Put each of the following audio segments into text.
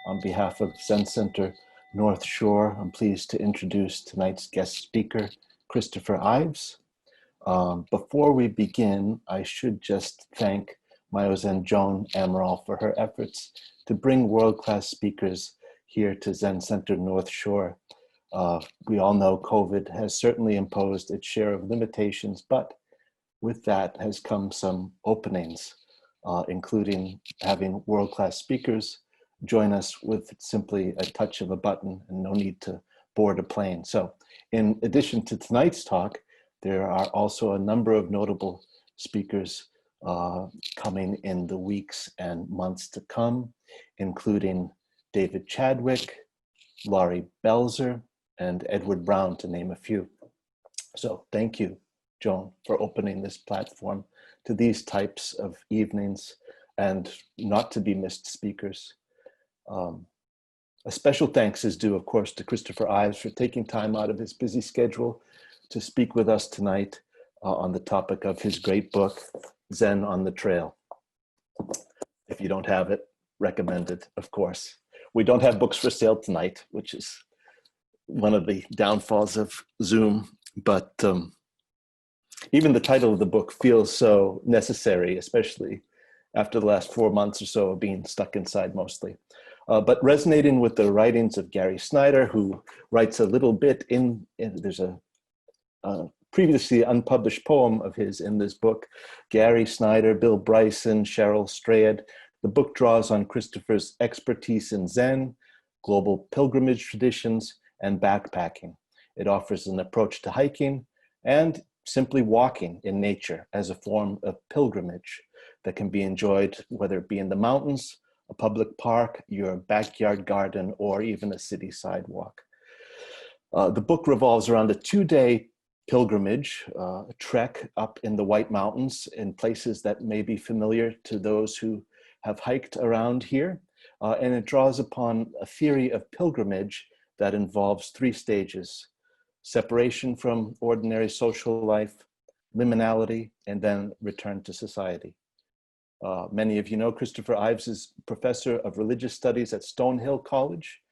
On behalf of Zen Center North Shore, I'm pleased to introduce tonight's guest speaker, Christopher Ives. Before we begin, I should just thank Myozen Joan Amaral for her efforts to bring world-class speakers here to Zen Center North Shore. We all know COVID has certainly imposed its share of limitations, but with that has come some openings, including having world-class speakers join us with simply a touch of a button and no need to board a plane. So in addition to tonight's talk, there are also a number of notable speakers coming in the weeks and months to come, including David Chadwick, Laurie Belzer, and Edward Brown, to name a few. So thank you, Joan, for opening this platform to these types of evenings and not to be missed speakers. A special thanks is due, of course, to Christopher Ives for taking time out of his busy schedule to speak with us tonight on the topic of his great book, Zen on the Trail. If you don't have it, recommended, of course. We don't have books for sale tonight, which is one of the downfalls of Zoom, but even the title of the book feels so necessary, especially after the last 4 months or so of being stuck inside mostly. But resonating with the writings of Gary Snyder, who writes a little bit there's a previously unpublished poem of his in this book, Gary Snyder, Bill Bryson, Cheryl Strayed. The book draws on Christopher's expertise in Zen, global pilgrimage traditions, and backpacking. It offers an approach to hiking and simply walking in nature as a form of pilgrimage that can be enjoyed, whether it be in the mountains, a public park, your backyard garden, or even a city sidewalk. The book revolves around a 2-day pilgrimage, a trek up in the White Mountains in places that may be familiar to those who have hiked around here. And it draws upon a theory of pilgrimage that involves 3 stages: separation from ordinary social life, liminality, and then return to society. Many of you know Christopher Ives is professor of religious studies at Stonehill College,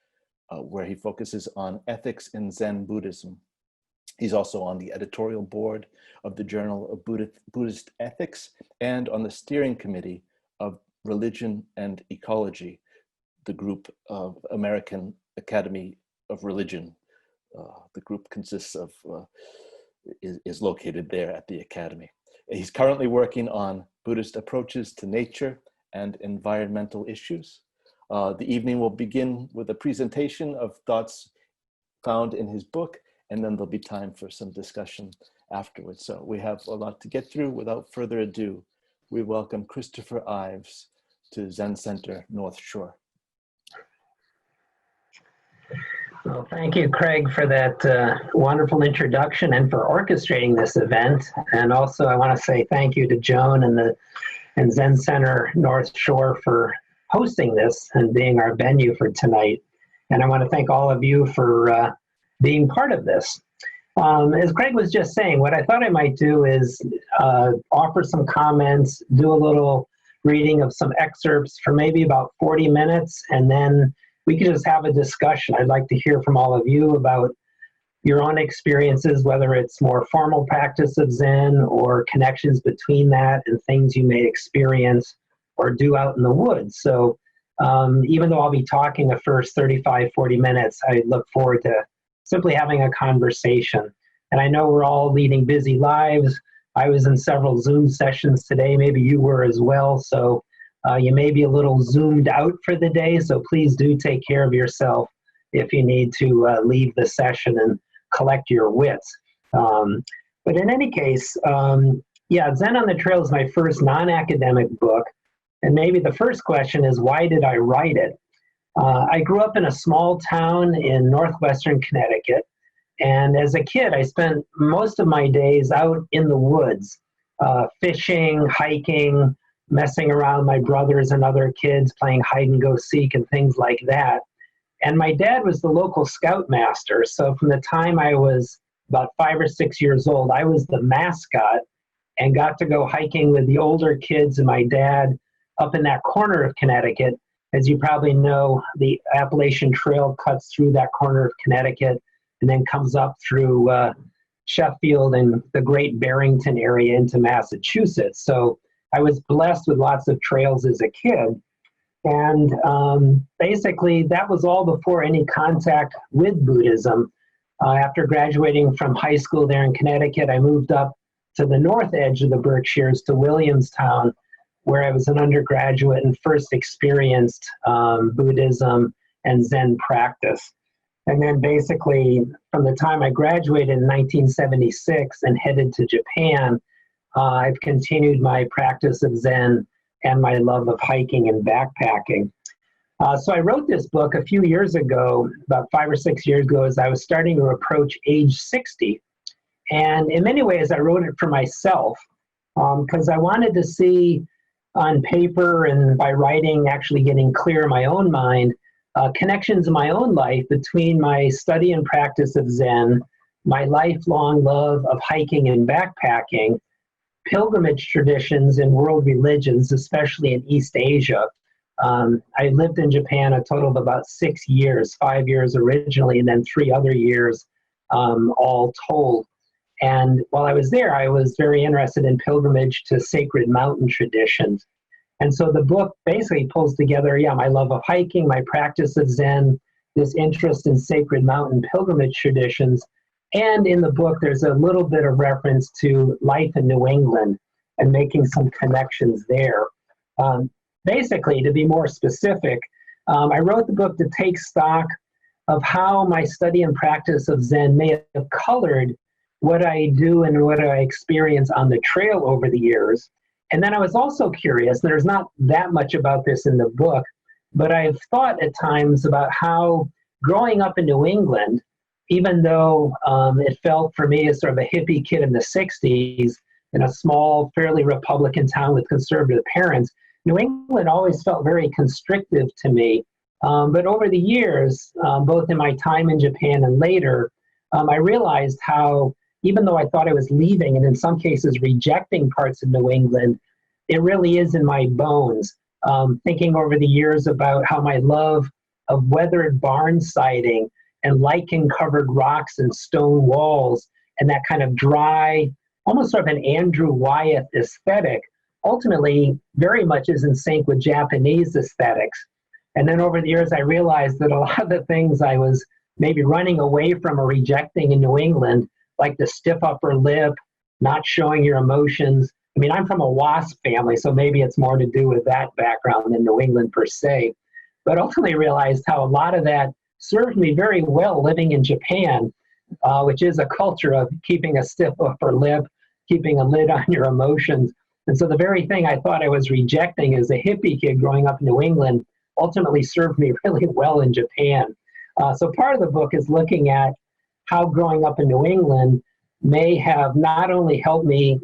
where he focuses on ethics in Zen Buddhism. He's also on the editorial board of the Journal of Buddhist Ethics and on the steering committee of Religion and Ecology, the group of American Academy of Religion. The group consists of, is located there at the Academy. He's currently working on Buddhist approaches to nature and environmental issues. The evening will begin with a presentation of thoughts found in his book, and then there'll be time for some discussion afterwards. So we have a lot to get through. Without further ado, we welcome Christopher Ives to Zen Center North Shore. Well, thank you, Craig, for that wonderful introduction and for orchestrating this event. And also, I want to say thank you to Joan and Zen Center North Shore for hosting this and being our venue for tonight. And I want to thank all of you for being part of this. As Craig was just saying, what I thought I might do is offer some comments, do a little reading of some excerpts for maybe about 40 minutes, and then we could just have a discussion. I'd like to hear from all of you about your own experiences, whether it's more formal practice of Zen or connections between that and things you may experience or do out in the woods. So even though I'll be talking the first 35, 40 minutes, I look forward to simply having a conversation. And I know we're all leading busy lives. I was in several Zoom sessions today. Maybe you were as well. So you may be a little zoomed out for the day, so please do take care of yourself if you need to leave the session and collect your wits. But in any case, yeah, Zen on the Trail is my first non-academic book, and maybe the first question is, why did I write it? I grew up in a small town in northwestern Connecticut, and as a kid, I spent most of my days out in the woods, fishing, hiking, messing around with my brothers and other kids, playing hide and go seek and things like that. And my dad was the local scoutmaster. So from the time I was about 5 or 6 years old, I was the mascot and got to go hiking with the older kids and my dad up in that corner of Connecticut As you probably know, the Appalachian Trail cuts through that corner of Connecticut and then comes up through Sheffield and the Great Barrington area into Massachusetts. So I was blessed with lots of trails as a kid. And basically, that was all before any contact with Buddhism. After graduating from high school there in Connecticut, I moved up to the north edge of the Berkshires to Williamstown, where I was an undergraduate and first experienced Buddhism and Zen practice. And then basically, from the time I graduated in 1976 and headed to Japan, I've continued my practice of Zen and my love of hiking and backpacking. So I wrote this book a few years ago, about 5 or 6 years ago, as I was starting to approach age 60. And in many ways, I wrote it for myself because I wanted to see on paper and by writing, actually getting clear in my own mind, connections in my own life between my study and practice of Zen, my lifelong love of hiking and backpacking, pilgrimage traditions and world religions, especially in East Asia. I lived in Japan a total of about 6 years, 5 years originally, and then 3 other years all told. And while I was there, I was very interested in pilgrimage to sacred mountain traditions. And so the book basically pulls together, my love of hiking, my practice of Zen, this interest in sacred mountain pilgrimage traditions. And in the book, there's a little bit of reference to life in New England and making some connections there. Basically, to be more specific, I wrote the book to take stock of how my study and practice of Zen may have colored what I do and what I experience on the trail over the years. And then I was also curious, there's not that much about this in the book, but I've thought at times about how growing up in New England, even though it felt for me as sort of a hippie kid in the 60s in a small, fairly Republican town with conservative parents, New England always felt very constrictive to me. But over the years, both in my time in Japan and later, I realized how, even though I thought I was leaving and in some cases rejecting parts of New England, it really is in my bones. Thinking over the years about how my love of weathered barn siding and lichen-covered rocks and stone walls and that kind of dry, almost sort of an Andrew Wyeth aesthetic, ultimately very much is in sync with Japanese aesthetics. And then over the years, I realized that a lot of the things I was maybe running away from or rejecting in New England, like the stiff upper lip, not showing your emotions. I mean, I'm from a WASP family, so maybe it's more to do with that background than New England per se. But ultimately realized how a lot of that served me very well living in Japan, which is a culture of keeping a stiff upper lip, keeping a lid on your emotions. And so the very thing I thought I was rejecting as a hippie kid growing up in New England ultimately served me really well in Japan. So part of the book is looking at how growing up in New England may have not only helped me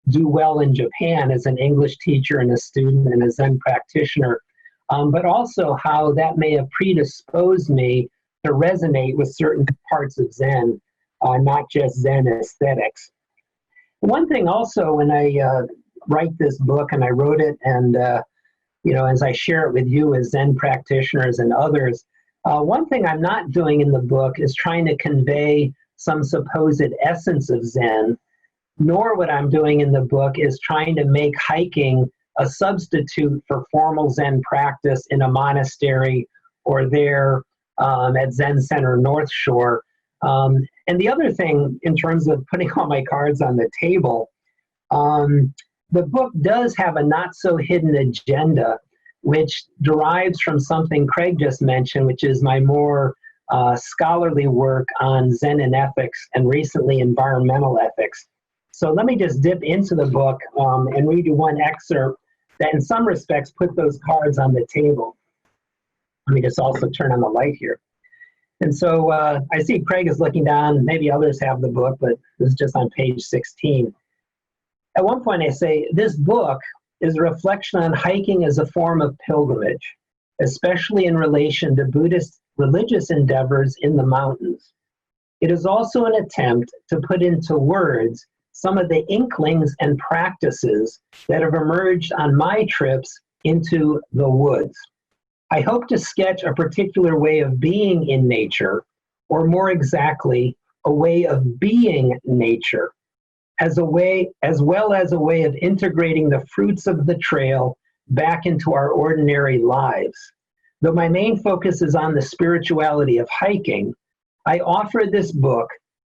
do well in Japan as an English teacher and a student and a Zen practitioner, but also how that may have predisposed me to resonate with certain parts of Zen, not just Zen aesthetics. One thing also when I write this book, and I wrote it, and as I share it with you as Zen practitioners and others, one thing I'm not doing in the book is trying to convey some supposed essence of Zen, nor what I'm doing in the book is trying to make hiking a substitute for formal Zen practice in a monastery or there at Zen Center North Shore. And the other thing, in terms of putting all my cards on the table, the book does have a not-so-hidden agenda, which derives from something Craig just mentioned, which is my more scholarly work on Zen and ethics, and recently environmental ethics. So let me just dip into the book and read you one excerpt that in some respects put those cards on the table. Let me just also turn on the light here. And so I see Craig is looking down. Maybe others have the book, but this is just on page 16. At one point I say, this book is a reflection on hiking as a form of pilgrimage, especially in relation to Buddhist religious endeavors in the mountains. It is also an attempt to put into words some of the inklings and practices that have emerged on my trips into the woods. I hope to sketch a particular way of being in nature, or more exactly, a way of being nature, as well as a way of integrating the fruits of the trail back into our ordinary lives. Though my main focus is on the spirituality of hiking, I offer this book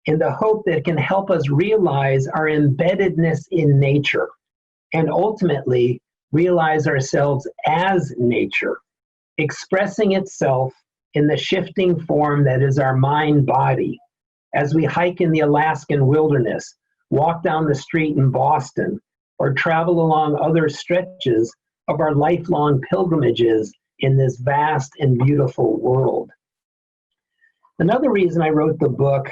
in the hope that it can help us realize our embeddedness in nature and ultimately realize ourselves as nature, expressing itself in the shifting form that is our mind-body. As we hike in the Alaskan wilderness, walk down the street in Boston, or travel along other stretches of our lifelong pilgrimages in this vast and beautiful world. Another reason I wrote the book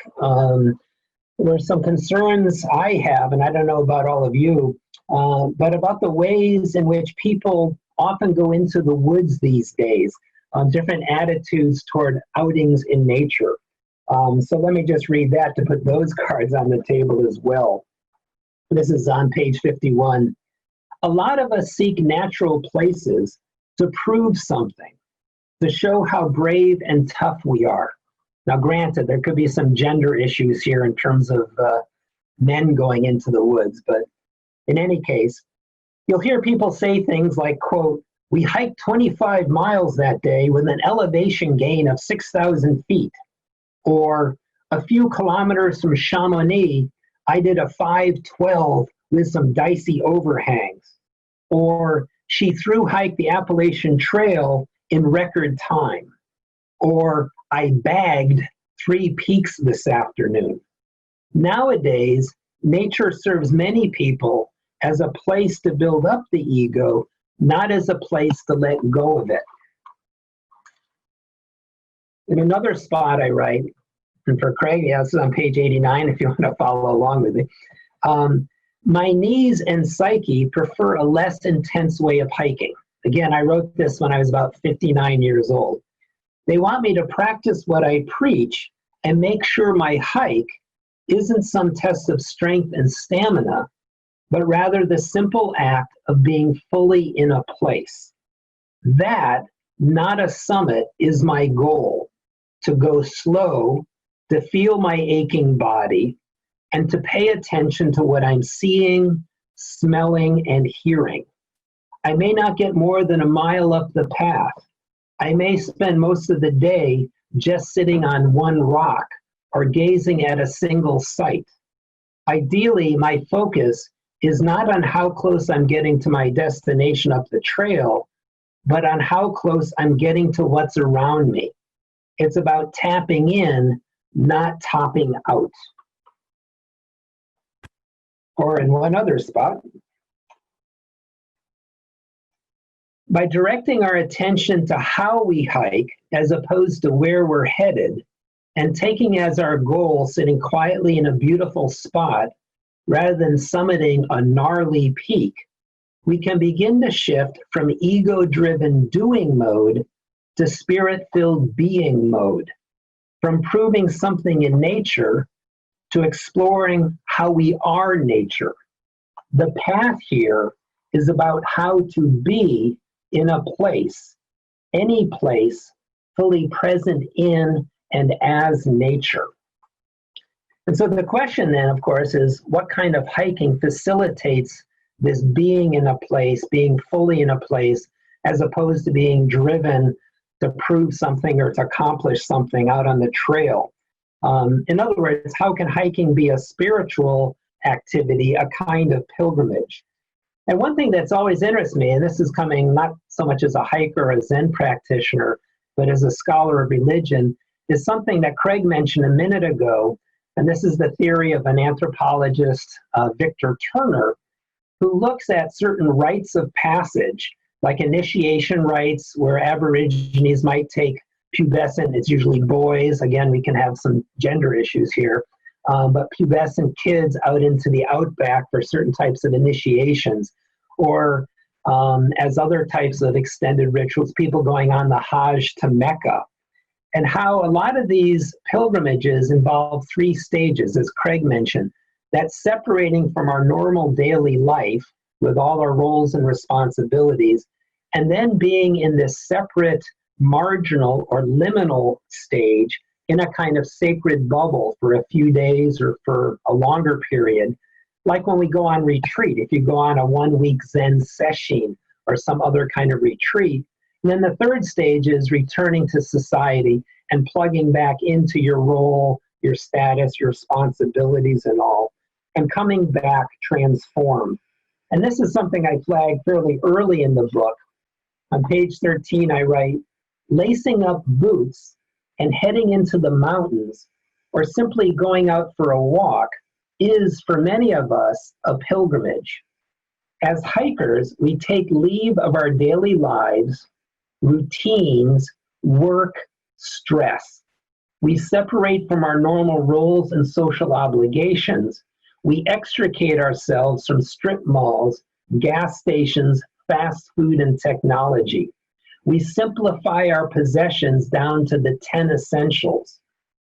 were some concerns I have, and I don't know about all of you, but about the ways in which people often go into the woods these days, different attitudes toward outings in nature. So let me just read that to put those cards on the table as well. This is on page 51. A lot of us seek natural places to prove something, to show how brave and tough we are. Now, granted, there could be some gender issues here in terms of men going into the woods, but in any case, you'll hear people say things like, quote, "We hiked 25 miles that day with an elevation gain of 6,000 feet." Or, "A few kilometers from Chamonix, I did a 512 with some dicey overhangs." Or, "She thru-hiked the Appalachian Trail in record time." Or, "I bagged 3 peaks this afternoon." Nowadays, nature serves many people as a place to build up the ego, not as a place to let go of it. In another spot I write, and for Craig, yeah, this is on page 89 if you want to follow along with me. My knees and psyche prefer a less intense way of hiking. Again, I wrote this when I was about 59 years old. They want me to practice what I preach and make sure my hike isn't some test of strength and stamina, but rather the simple act of being fully in a place. That, not a summit, is my goal: to go slow, to feel my aching body, and to pay attention to what I'm seeing, smelling, and hearing. I may not get more than a mile up the path. I may spend most of the day just sitting on one rock or gazing at a single sight. Ideally, my focus is not on how close I'm getting to my destination up the trail, but on how close I'm getting to what's around me. It's about tapping in, not topping out. Or in one other spot, by directing our attention to how we hike as opposed to where we're headed, and taking as our goal sitting quietly in a beautiful spot rather than summiting a gnarly peak, we can begin to shift from ego-driven doing mode to spirit-filled being mode, from proving something in nature to exploring how we are nature. The path here is about how to be in a place, any place, fully present in and as nature. And so the question then, of course, is what kind of hiking facilitates this being in a place, being fully in a place, as opposed to being driven to prove something or to accomplish something out on the trail? In other words, how can hiking be a spiritual activity, a kind of pilgrimage? And one thing that's always interested me, and this is coming not so much as a hiker or a Zen practitioner, but as a scholar of religion, is something that Craig mentioned a minute ago, and this is the theory of an anthropologist, Victor Turner, who looks at certain rites of passage, like initiation rites, where Aborigines might take pubescent, it's usually boys, again, we can have some gender issues here, but pubescent kids out into the outback for certain types of initiations, or as other types of extended rituals, people going on the Hajj to Mecca. And how a lot of these pilgrimages involve 3 stages, as Craig mentioned, that's separating from our normal daily life with all our roles and responsibilities and then being in this separate marginal or liminal stage in a kind of sacred bubble for a few days or for a longer period, like when we go on retreat. If you go on a 1-week Zen session or some other kind of retreat, and then the third stage is returning to society and plugging back into your role, your status, your responsibilities and all, and coming back transformed. And this is something I flagged fairly early in the book. On page 13, I write, lacing up boots and heading into the mountains, or simply going out for a walk, is for many of us a pilgrimage. As hikers, we take leave of our daily lives, routines, work, stress. We separate from our normal roles and social obligations. We extricate ourselves from strip malls, gas stations, fast food, and technology. We simplify our possessions down to the 10 essentials.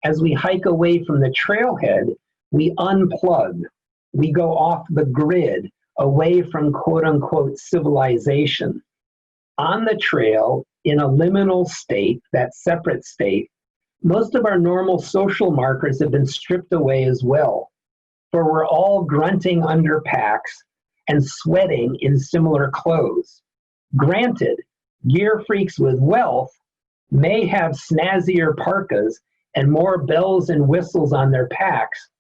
As we hike away from the trailhead, we unplug. We go off the grid, away from quote-unquote civilization. On the trail, in a liminal state, that separate state, most of our normal social markers have been stripped away as well, for we're all grunting under packs and sweating in similar clothes. Granted, gear freaks with wealth may have snazzier parkas and more bells and whistles on their packs,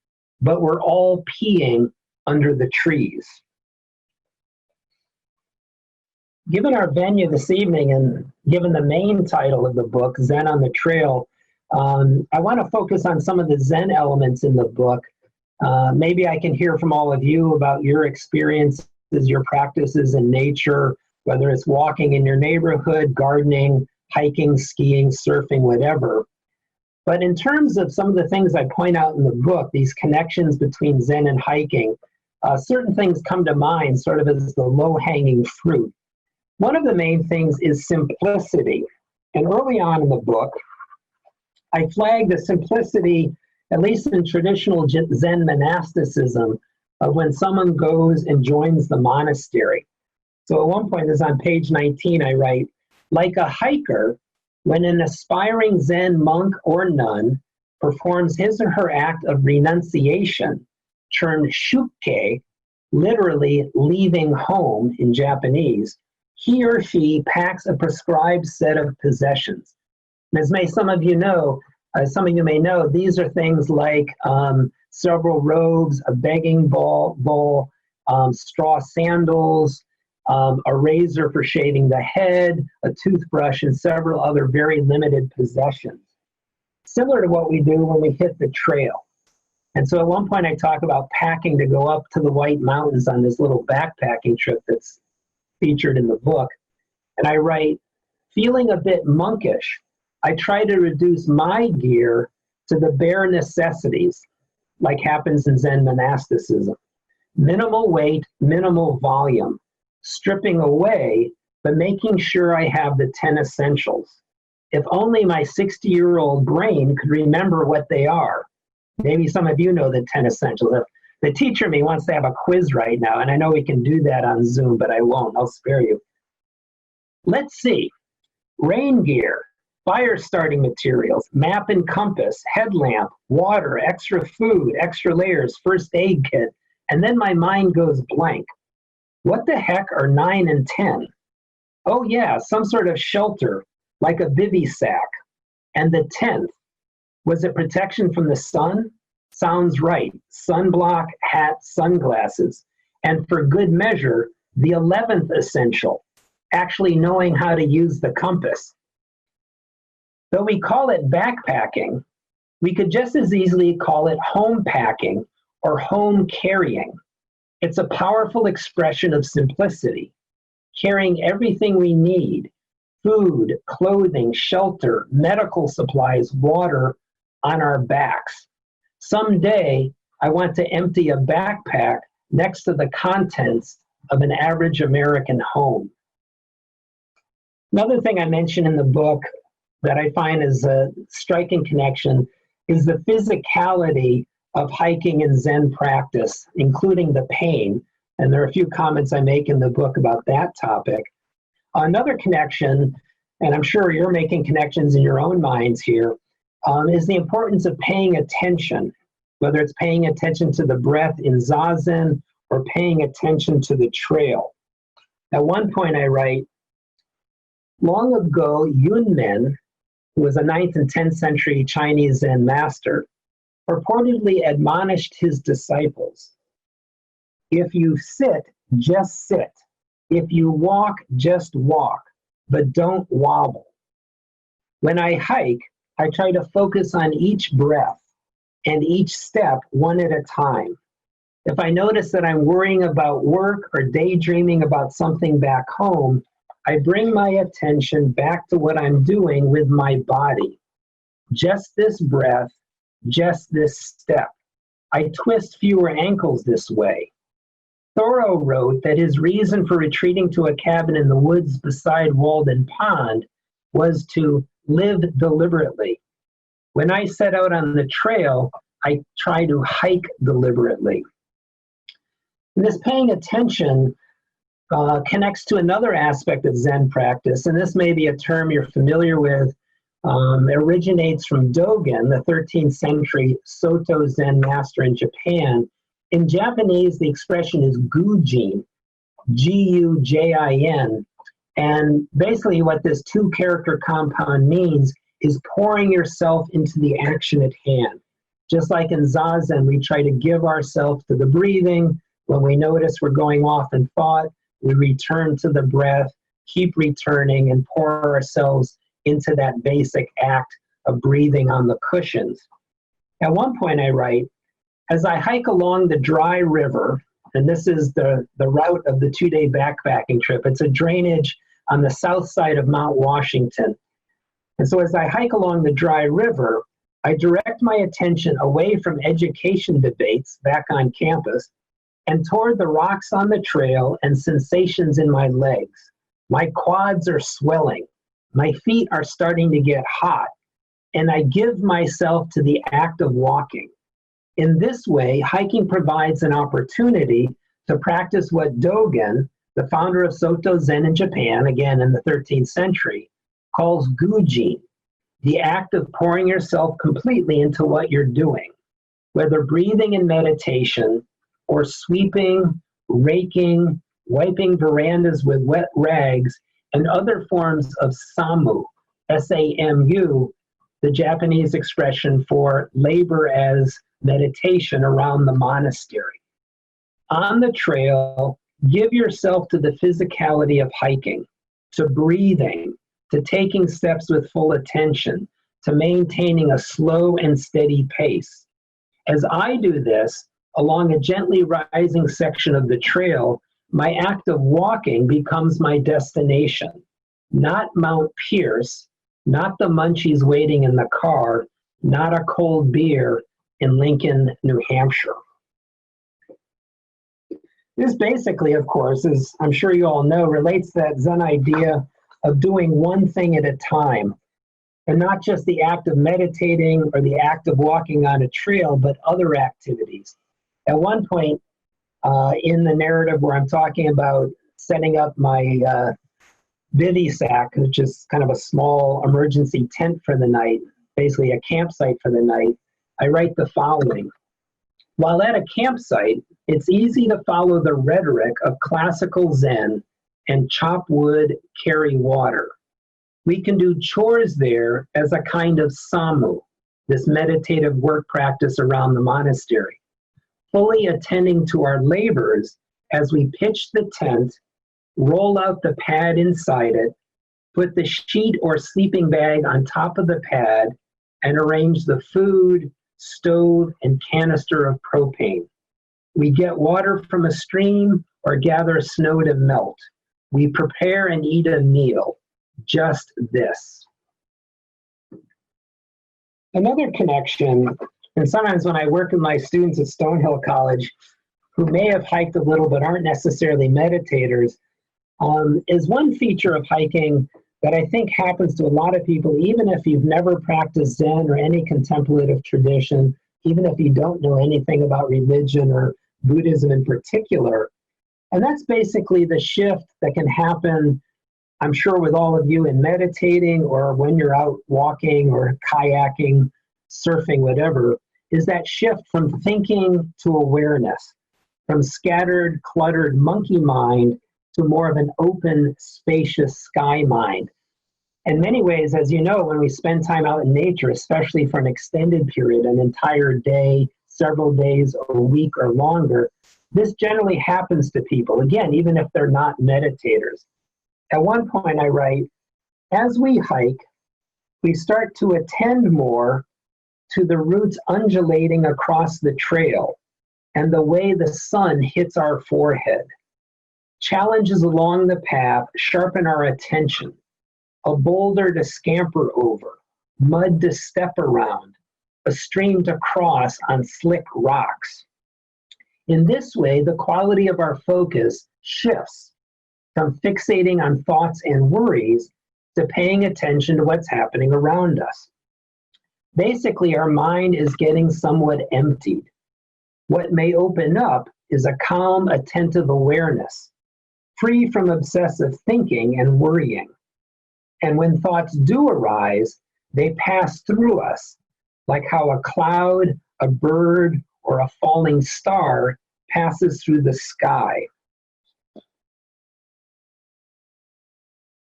but we're all peeing under the trees. Given our venue this evening and given the main title of the book, Zen on the Trail, I want to focus on some of the Zen elements in the book. Maybe I can hear from all of you about your experiences, your practices in nature, whether it's walking in your neighborhood, gardening, hiking, skiing, surfing, whatever. But in terms of some of the things I point out in the book, these connections between Zen and hiking, certain things come to mind sort of as the low-hanging fruit. One of the main things is simplicity. And early on in the book, I flagged the simplicity, at least in traditional Zen monasticism, of when someone goes and joins the monastery. So at one point, this is on page 19, I write, like a hiker, when an aspiring Zen monk or nun performs his or her act of renunciation, termed shukkei, literally leaving home in Japanese, he or she packs a prescribed set of possessions. And as some of you may know, these are things like several robes, a begging bowl, straw sandals, a razor for shaving the head, a toothbrush, and several other very limited possessions. Similar to what we do when we hit the trail. And so at one point I talk about packing to go up to the White Mountains on this little backpacking trip that's featured in the book. And I write, feeling a bit monkish, I try to reduce my gear to the bare necessities, like happens in Zen monasticism. Minimal weight, minimal volume, stripping away, but making sure I have the 10 essentials. If only my 60-year-old brain could remember what they are. Maybe some of you know the 10 essentials. If the teacher me wants to have a quiz right now, and I know we can do that on Zoom, but I won't. I'll spare you. Let's see. Rain gear, fire starting materials, map and compass, headlamp, water, extra food, extra layers, first aid kit, and then my mind goes blank. What the heck are 9 and 10? Oh yeah, some sort of shelter, like a bivy sack. And the 10th, was it protection from the sun? Sounds right. Sunblock, hat, sunglasses. And for good measure, the 11th essential, actually knowing how to use the compass. Though we call it backpacking, we could just as easily call it home packing or home carrying. It's a powerful expression of simplicity, carrying everything we need, food, clothing, shelter, medical supplies, water, on our backs. Someday, I want to empty a backpack next to the contents of an average American home. Another thing I mention in the book that I find is a striking connection is the physicality of hiking and Zen practice, including the pain. And there are a few comments I make in the book about that topic. Another connection, and I'm sure you're making connections in your own minds here, is the importance of paying attention, whether it's paying attention to the breath in Zazen or paying attention to the trail. At one point I write, long ago, Yunmen, who was a 9th and 10th century Chinese Zen master, purportedly admonished his disciples, if you sit, just sit. If you walk, just walk, but don't wobble. When I hike, I try to focus on each breath and each step one at a time. If I notice that I'm worrying about work or daydreaming about something back home, I bring my attention back to what I'm doing with my body. Just this breath, just this step. I twist fewer ankles this way. Thoreau wrote that his reason for retreating to a cabin in the woods beside Walden Pond was to live deliberately. When I set out on the trail, I try to hike deliberately. And this paying attention connects to another aspect of Zen practice, and this may be a term you're familiar with. It originates from Dogen, the 13th century Soto Zen master in Japan. In Japanese, the expression is gujin, G-U-J-I-N, and basically what this two-character compound means is pouring yourself into the action at hand. Just like in Zazen, we try to give ourselves to the breathing. When we notice we're going off in thought, we return to the breath, keep returning, and pour ourselves into that basic act of breathing on the cushions. At one point I write, as I hike along the dry river, and this is the route of the 2-day backpacking trip, it's a drainage on the south side of Mount Washington. And so as I hike along the dry river, I direct my attention away from education debates back on campus and toward the rocks on the trail and sensations in my legs. My quads are swelling. My feet are starting to get hot, and I give myself to the act of walking. In this way, hiking provides an opportunity to practice what Dogen, the founder of Soto Zen in Japan, again in the 13th century, calls gujin, the act of pouring yourself completely into what you're doing, whether breathing in meditation or sweeping, raking, wiping verandas with wet rags, and other forms of samu, S-A-M-U, the Japanese expression for labor as meditation around the monastery. On the trail, give yourself to the physicality of hiking, to breathing, to taking steps with full attention, to maintaining a slow and steady pace. As I do this, along a gently rising section of the trail, my act of walking becomes my destination, not Mount Pierce, not the munchies waiting in the car, not a cold beer in Lincoln, New Hampshire. This basically, of course, as I'm sure you all know, relates to that Zen idea of doing one thing at a time, and not just the act of meditating or the act of walking on a trail, but other activities. At one point in the narrative where I'm talking about setting up my bivy sack, which is kind of a small emergency tent for the night, basically a campsite for the night, I write the following. While at a campsite, it's easy to follow the rhetoric of classical Zen and chop wood, carry water. We can do chores there as a kind of samu, this meditative work practice around the monastery, fully attending to our labors as we pitch the tent, roll out the pad inside it, put the sheet or sleeping bag on top of the pad, and arrange the food, stove, and canister of propane. We get water from a stream or gather snow to melt. We prepare and eat a meal. Just this. Another connection, and sometimes when I work with my students at Stonehill College, who may have hiked a little but aren't necessarily meditators, is one feature of hiking that I think happens to a lot of people, even if you've never practiced Zen or any contemplative tradition, even if you don't know anything about religion or Buddhism in particular. And that's basically the shift that can happen I'm sure with all of you in meditating or when you're out walking or kayaking, surfing, whatever, is that shift from thinking to awareness, from scattered, cluttered monkey mind to more of an open, spacious sky mind. In many ways, as you know, when we spend time out in nature, especially for an extended period, an entire day, several days, a week or longer, this generally happens to people, again, even if they're not meditators. At one point I write, as we hike, we start to attend more to the roots undulating across the trail and the way the sun hits our forehead. Challenges along the path sharpen our attention. A boulder to scamper over, mud to step around, a stream to cross on slick rocks. In this way, the quality of our focus shifts from fixating on thoughts and worries to paying attention to what's happening around us. Basically, our mind is getting somewhat emptied. What may open up is a calm, attentive awareness, free from obsessive thinking and worrying. And when thoughts do arise, they pass through us, like how a cloud, a bird, or a falling star passes through the sky.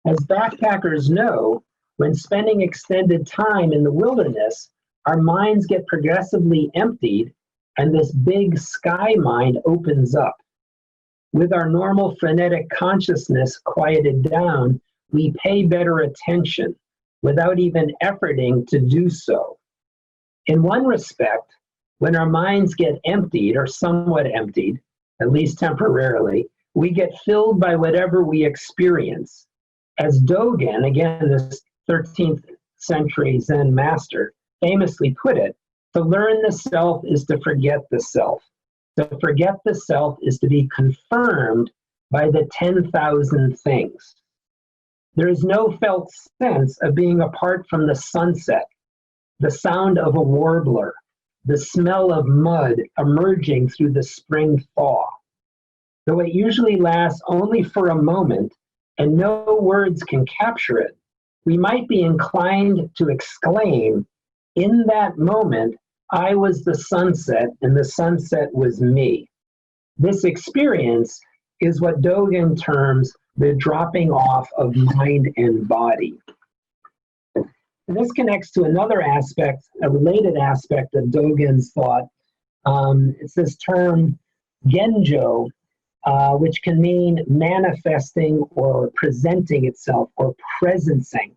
As backpackers know, when spending extended time in the wilderness, our minds get progressively emptied and this big sky mind opens up. With our normal frenetic consciousness quieted down, we pay better attention without even efforting to do so. In one respect, when our minds get emptied or somewhat emptied, at least temporarily, we get filled by whatever we experience. As Dogen, again, this 13th century Zen master, famously put it, to learn the self is to forget the self. To forget the self is to be confirmed by the 10,000 things. There is no felt sense of being apart from the sunset, the sound of a warbler, the smell of mud emerging through the spring thaw. Though it usually lasts only for a moment and no words can capture it, we might be inclined to exclaim, in that moment, I was the sunset and the sunset was me. This experience is what Dogen terms the dropping off of mind and body. And this connects to another aspect, a related aspect of Dogen's thought. It's this term genjo, which can mean manifesting or presenting itself or presencing.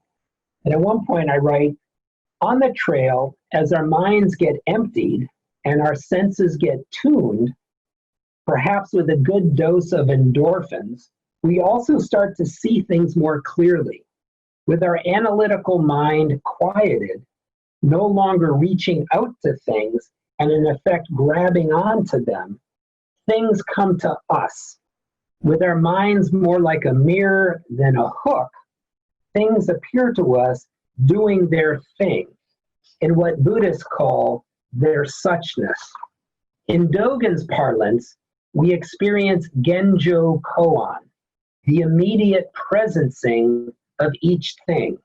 And at one point I write, on the trail, as our minds get emptied and our senses get tuned, perhaps with a good dose of endorphins, we also start to see things more clearly. With our analytical mind quieted, no longer reaching out to things and in effect grabbing onto them, things come to us. With our minds more like a mirror than a hook, things appear to us doing their thing, in what Buddhists call their suchness. In Dogen's parlance, we experience genjo koan, the immediate presencing of each thing.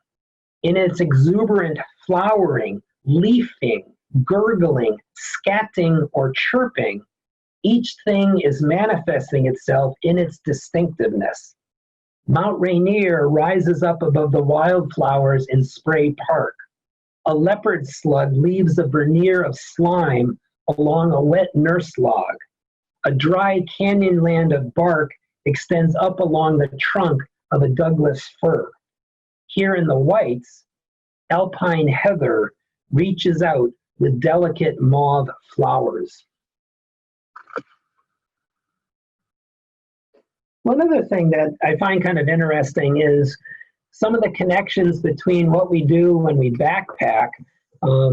In its exuberant flowering, leafing, gurgling, scatting, or chirping, each thing is manifesting itself in its distinctiveness. Mount Rainier rises up above the wildflowers in Spray Park. A leopard slug leaves a veneer of slime along a wet nurse log. A dry canyon land of bark extends up along the trunk of a Douglas fir. Here in the Whites, alpine heather reaches out with delicate mauve flowers. One other thing that I find kind of interesting is some of the connections between what we do when we backpack,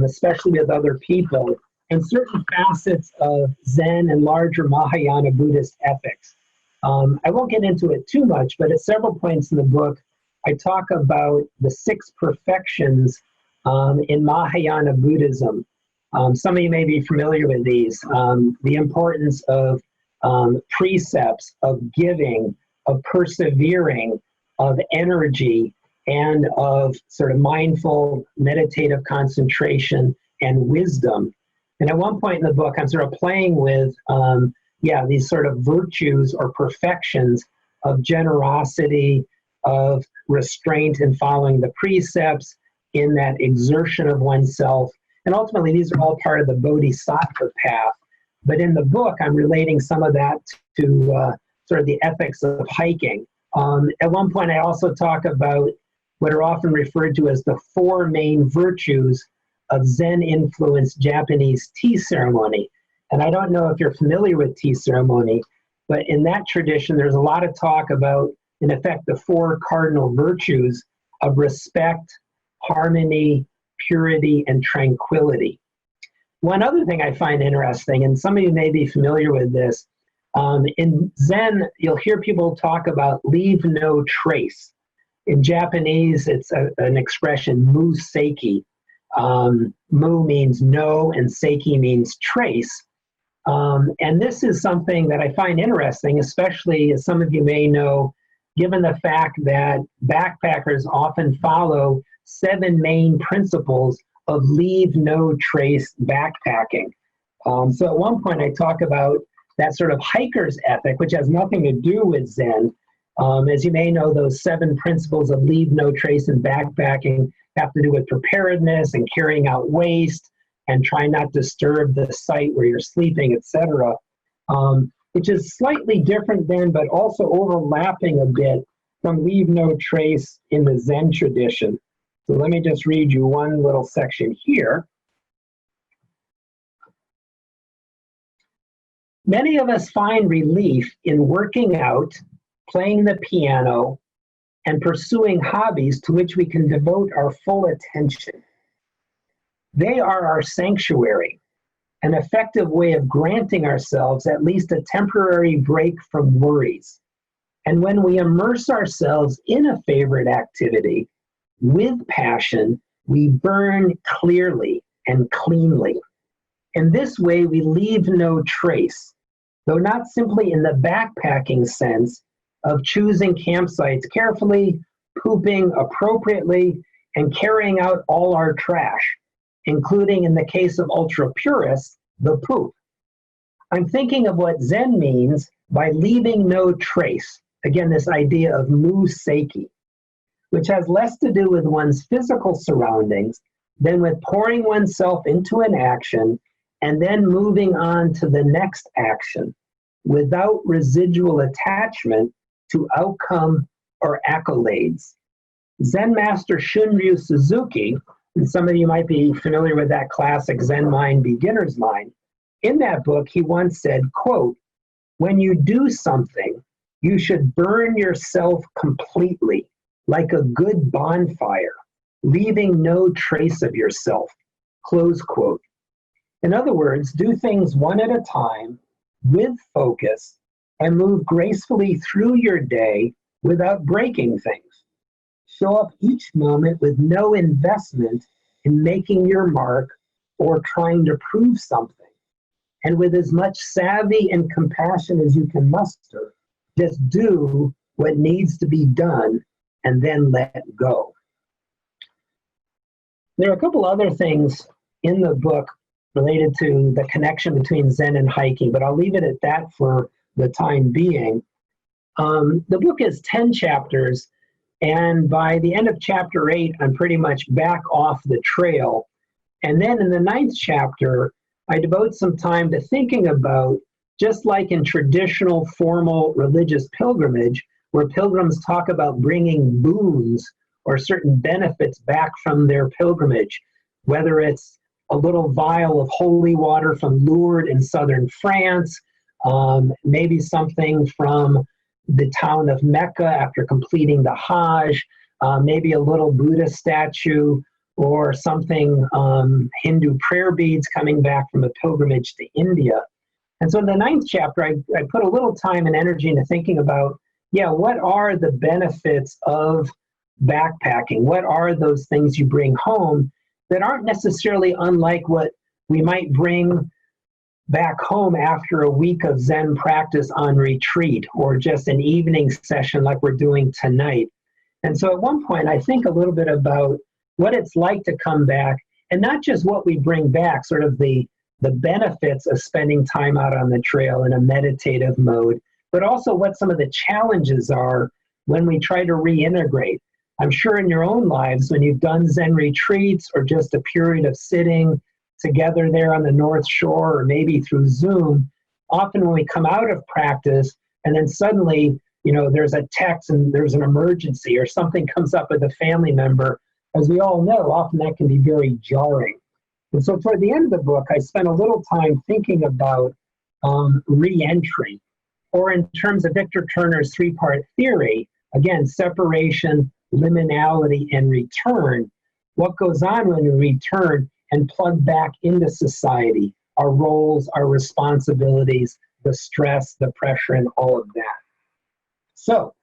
especially with other people, and certain facets of Zen and larger Mahayana Buddhist ethics. I won't get into it too much, but at several points in the book, I talk about the 6 perfections in Mahayana Buddhism. Some of you may be familiar with these. The importance of precepts, of giving, of persevering, of energy and of sort of mindful meditative concentration and wisdom. And at one point in the book, I'm sort of playing with, these sort of virtues or perfections of generosity, of restraint and following the precepts, in that exertion of oneself. And ultimately, these are all part of the bodhisattva path. But in the book, I'm relating some of that to sort of the ethics of hiking. At one point, I also talk about what are often referred to as the four main virtues of Zen-influenced Japanese tea ceremony. And I don't know if you're familiar with tea ceremony, but in that tradition, there's a lot of talk about, in effect, the four cardinal virtues of respect, harmony, purity, and tranquility. One other thing I find interesting, and some of you may be familiar with this, in Zen, you'll hear people talk about leave no trace. In Japanese, it's an expression, mu seiki. Mu means no, and seiki means trace. And this is something that I find interesting, especially as some of you may know, given the fact that backpackers often follow 7 main principles of leave no trace backpacking. So at one point I talk about that sort of hiker's ethic, which has nothing to do with Zen. As you may know, those 7 principles of leave no trace in backpacking have to do with preparedness and carrying out waste and trying not to disturb the site where you're sleeping, etc. Which is slightly different than, but also overlapping a bit from leave no trace in the Zen tradition. So let me just read you one little section here. Many of us find relief in working out, playing the piano, and pursuing hobbies to which we can devote our full attention. They are our sanctuary, an effective way of granting ourselves at least a temporary break from worries. And when we immerse ourselves in a favorite activity with passion, we burn clearly and cleanly. In this way, we leave no trace, though not simply in the backpacking sense of choosing campsites carefully, pooping appropriately, and carrying out all our trash, including, in the case of ultra-purists, the poop. I'm thinking of what Zen means by leaving no trace. Again, this idea of mu seiki, which has less to do with one's physical surroundings than with pouring oneself into an action and then moving on to the next action without residual attachment to outcome or accolades. Zen master Shunryu Suzuki, and some of you might be familiar with that classic Zen Mind, Beginner's Mind. In that book, he once said, quote, "When you do something, you should burn yourself completely, like a good bonfire, leaving no trace of yourself," close quote. In other words, do things one at a time, with focus, and move gracefully through your day without breaking things. Show up each moment with no investment in making your mark or trying to prove something. And with as much savvy and compassion as you can muster, just do what needs to be done and then let go. There are a couple other things in the book related to the connection between Zen and hiking, but I'll leave it at that for the time being. The book is 10 chapters, and by the end of chapter 8, I'm pretty much back off the trail. And then in the 9th chapter, I devote some time to thinking about, just like in traditional formal religious pilgrimage, where pilgrims talk about bringing boons or certain benefits back from their pilgrimage, whether it's a little vial of holy water from Lourdes in southern France, maybe something from the town of Mecca after completing the Hajj, maybe a little Buddha statue, or something, Hindu prayer beads coming back from a pilgrimage to India. And so in the 9th chapter, I put a little time and energy into thinking about, what are the benefits of backpacking? What are those things you bring home that aren't necessarily unlike what we might bring back home after a week of Zen practice on retreat, or just an evening session like we're doing tonight, And so at one point, I think a little bit about what it's like to come back, and not just what we bring back, sort of the benefits of spending time out on the trail in a meditative mode, but also what some of the challenges are when we try to reintegrate. I'm sure in your own lives, when you've done Zen retreats or just a period of sitting together there on the North Shore, or maybe through Zoom, often when we come out of practice and then suddenly, there's a text and there's an emergency or something comes up with a family member, as we all know, often that can be very jarring. And so toward the end of the book, I spent a little time thinking about re-entry, or in terms of Victor Turner's three-part theory, again, separation, liminality, and return. What goes on when we return and plug back into society, our roles, our responsibilities, the stress, the pressure, and all of that. So,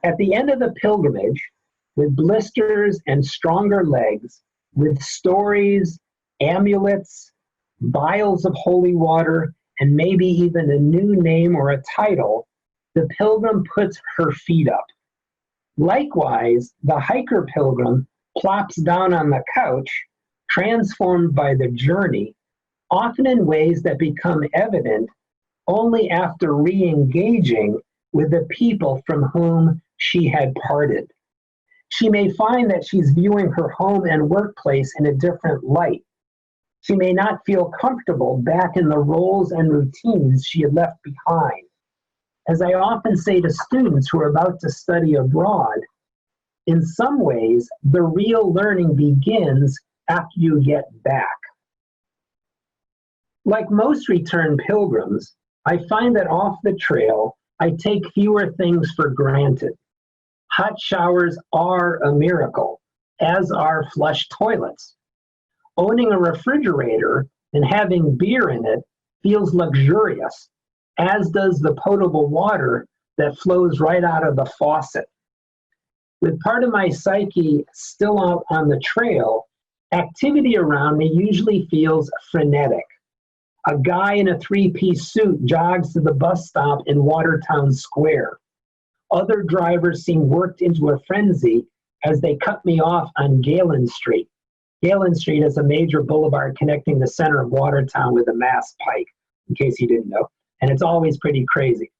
at the end of the pilgrimage, with blisters and stronger legs, with stories, amulets, vials of holy water, and maybe even a new name or a title, the pilgrim puts her feet up. Likewise, the hiker pilgrim plops down on the couch, transformed by the journey, often in ways that become evident only after re-engaging with the people from whom she had parted. She may find that she's viewing her home and workplace in a different light. She may not feel comfortable back in the roles and routines she had left behind. As I often say to students who are about to study abroad, in some ways, the real learning begins after you get back. Like most returned pilgrims, I find that off the trail, I take fewer things for granted. Hot showers are a miracle, as are flush toilets. Owning a refrigerator and having beer in it feels luxurious, as does the potable water that flows right out of the faucet. With part of my psyche still out on the trail, activity around me usually feels frenetic. A guy in a three-piece suit jogs to the bus stop in Watertown Square. Other drivers seem worked into a frenzy as they cut me off on Galen Street. Galen Street is a major boulevard connecting the center of Watertown with the Mass Pike, in case you didn't know, and it's always pretty crazy.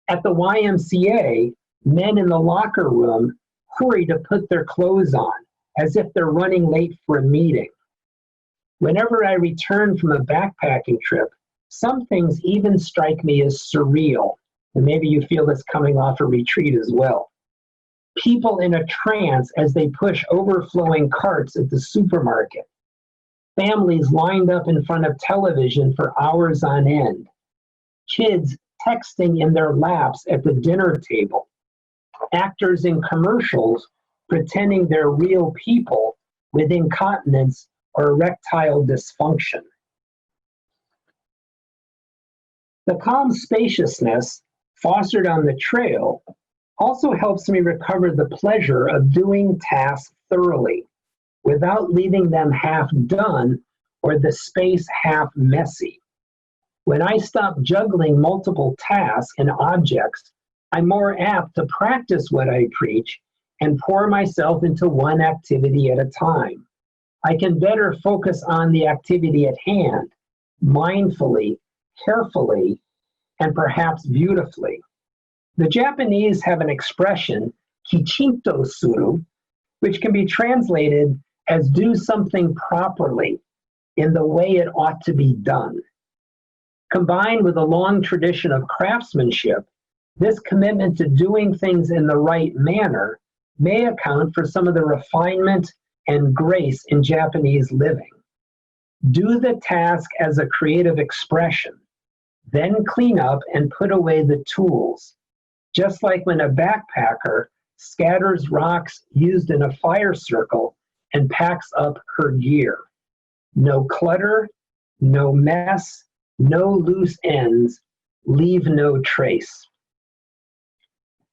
At the YMCA, men in the locker room hurry to put their clothes on, as if they're running late for a meeting. Whenever I return from a backpacking trip, some things even strike me as surreal, and maybe you feel this coming off a retreat as well. People in a trance as they push overflowing carts at the supermarket. Families lined up in front of television for hours on end. Kids texting in their laps at the dinner table. Actors in commercials pretending they're real people with incontinence or erectile dysfunction. The calm spaciousness fostered on the trail also helps me recover the pleasure of doing tasks thoroughly without leaving them half done or the space half messy. When I stop juggling multiple tasks and objects, I'm more apt to practice what I preach and pour myself into one activity at a time. I can better focus on the activity at hand, mindfully, carefully, and perhaps beautifully. The Japanese have an expression, kichinto suru, which can be translated as do something properly in the way it ought to be done. Combined with a long tradition of craftsmanship, this commitment to doing things in the right manner may account for some of the refinement and grace in Japanese living. Do the task as a creative expression, then clean up and put away the tools, just like when a backpacker scatters rocks used in a fire circle and packs up her gear. No clutter, no mess, no loose ends, leave no trace.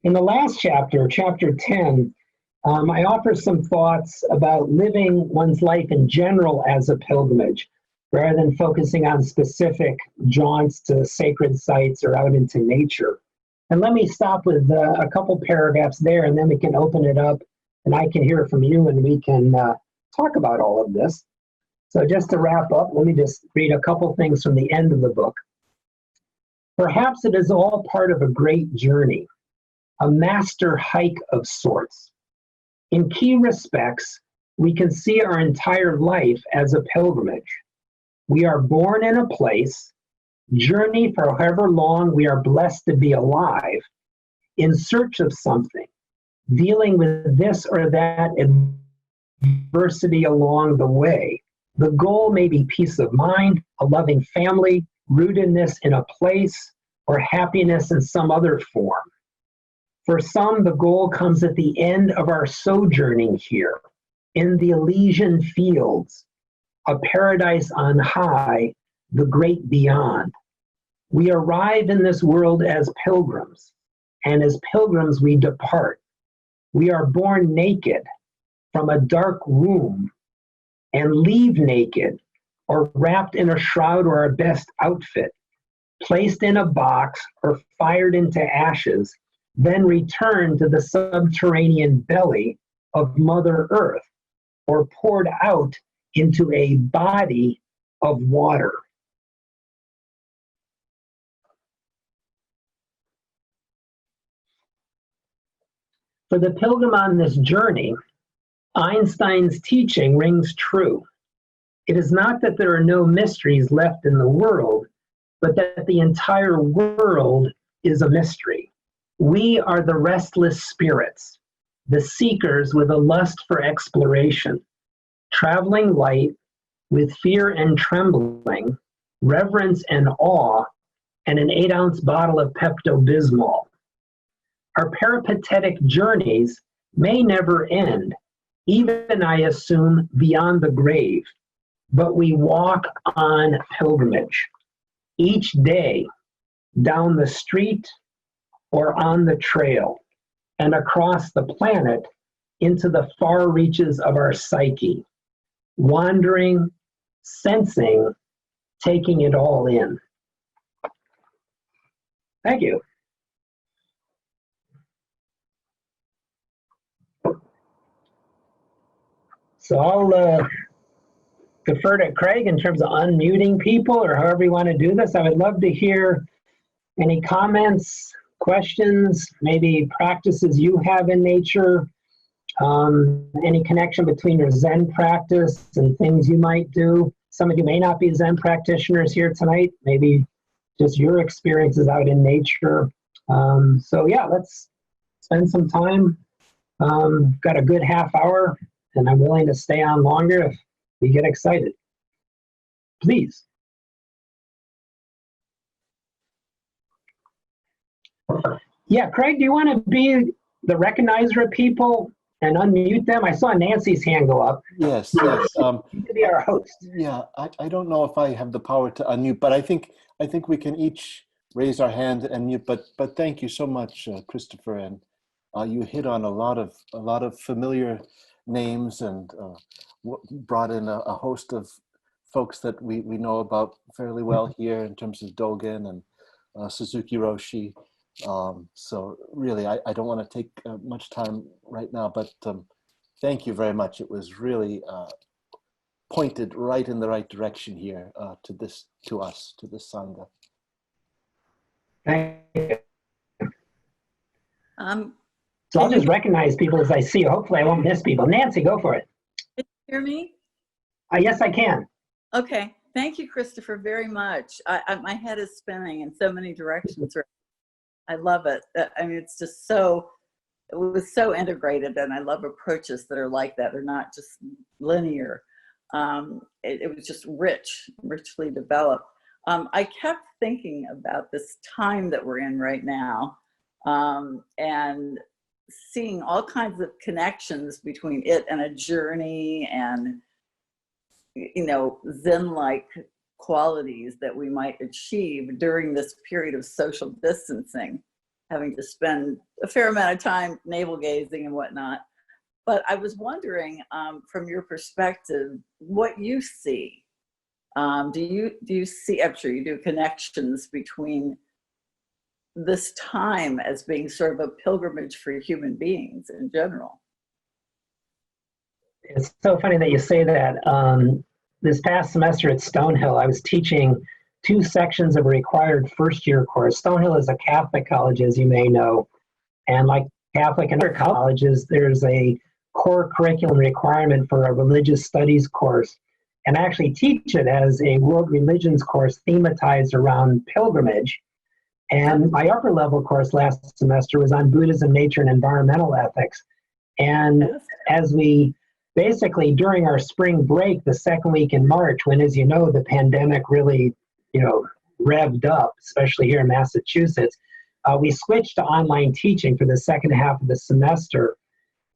In the last chapter, chapter 10, I offer some thoughts about living one's life in general as a pilgrimage, rather than focusing on specific jaunts to sacred sites or out into nature. And let me stop with a couple paragraphs there, and then we can open it up, and I can hear from you, and we can talk about all of this. So just to wrap up, let me just read a couple things from the end of the book. Perhaps it is all part of a great journey, a master hike of sorts. In key respects, we can see our entire life as a pilgrimage. We are born in a place, journey for however long we are blessed to be alive, in search of something, dealing with this or that adversity along the way. The goal may be peace of mind, a loving family, rootedness in a place, or happiness in some other form. For some, the goal comes at the end of our sojourning here, in the Elysian fields, a paradise on high, the great beyond. We arrive in this world as pilgrims, and as pilgrims we depart. We are born naked from a dark womb and leave naked or wrapped in a shroud or our best outfit, placed in a box or fired into ashes, then return to the subterranean belly of Mother Earth or poured out into a body of water. For the pilgrim on this journey, Einstein's teaching rings true. It is not that there are no mysteries left in the world, but that the entire world is a mystery. We are the restless spirits, the seekers with a lust for exploration, traveling light with fear and trembling, reverence and awe, and an 8-ounce bottle of Pepto-Bismol. Our peripatetic journeys may never end, even, I assume, beyond the grave, but we walk on pilgrimage. Each day, down the street or on the trail, and across the planet into the far reaches of our psyche, wandering, sensing, taking it all in. Thank you. So I'll defer to Craig in terms of unmuting people or however you want to do this. I would love to hear any comments, questions, maybe practices you have in nature, any connection between your Zen practice and things you might do. Some of you may not be Zen practitioners here tonight, maybe just your experiences out in nature. So yeah, let's spend some time. Got a good half hour, and I'm willing to stay on longer if we get excited. Please. Yeah, Craig, do you want to be the recognizer of people and unmute them? I saw Nancy's hand go up. Yes, yes. You could be our host. Yeah, I don't know if I have the power to unmute, but I think we can each raise our hand and mute. But thank you so much, Christopher, and you hit on a lot of familiar names and brought in a host of folks that we know about fairly well here in terms of Dogen and Suzuki Roshi. So really, I don't want to take much time right now, but thank you very much. It was really pointed right in the right direction here to this Sangha. Thank you. So I'll just recognize people as I see you. Hopefully I won't miss people. Nancy, go for it. Can you hear me? Yes, I can. Okay. Thank you, Christopher, very much. My head is spinning in so many directions. I love it. I mean, it's just so, it was so integrated, and I love approaches that are like that. They're not just linear. It was just richly developed. I kept thinking about this time that we're in right now, and seeing all kinds of connections between it and a journey and, you know, Zen-like qualities that we might achieve during this period of social distancing, having to spend a fair amount of time navel gazing and whatnot. But I was wondering, from your perspective, what you see. Do you see, I'm sure you do, connections between this time as being sort of a pilgrimage for human beings in general. It's so funny that you say that. This past semester at Stonehill, I was teaching 2 sections of a required first-year course. Stonehill is a Catholic college, as you may know, and like Catholic and other colleges, there's a core curriculum requirement for a religious studies course. And I actually teach it as a world religions course thematized around pilgrimage. And my upper level course last semester was on Buddhism, nature, and environmental ethics. And as we basically during our spring break, the second week in March, when, as you know, the pandemic really, revved up, especially here in Massachusetts, we switched to online teaching for the second half of the semester.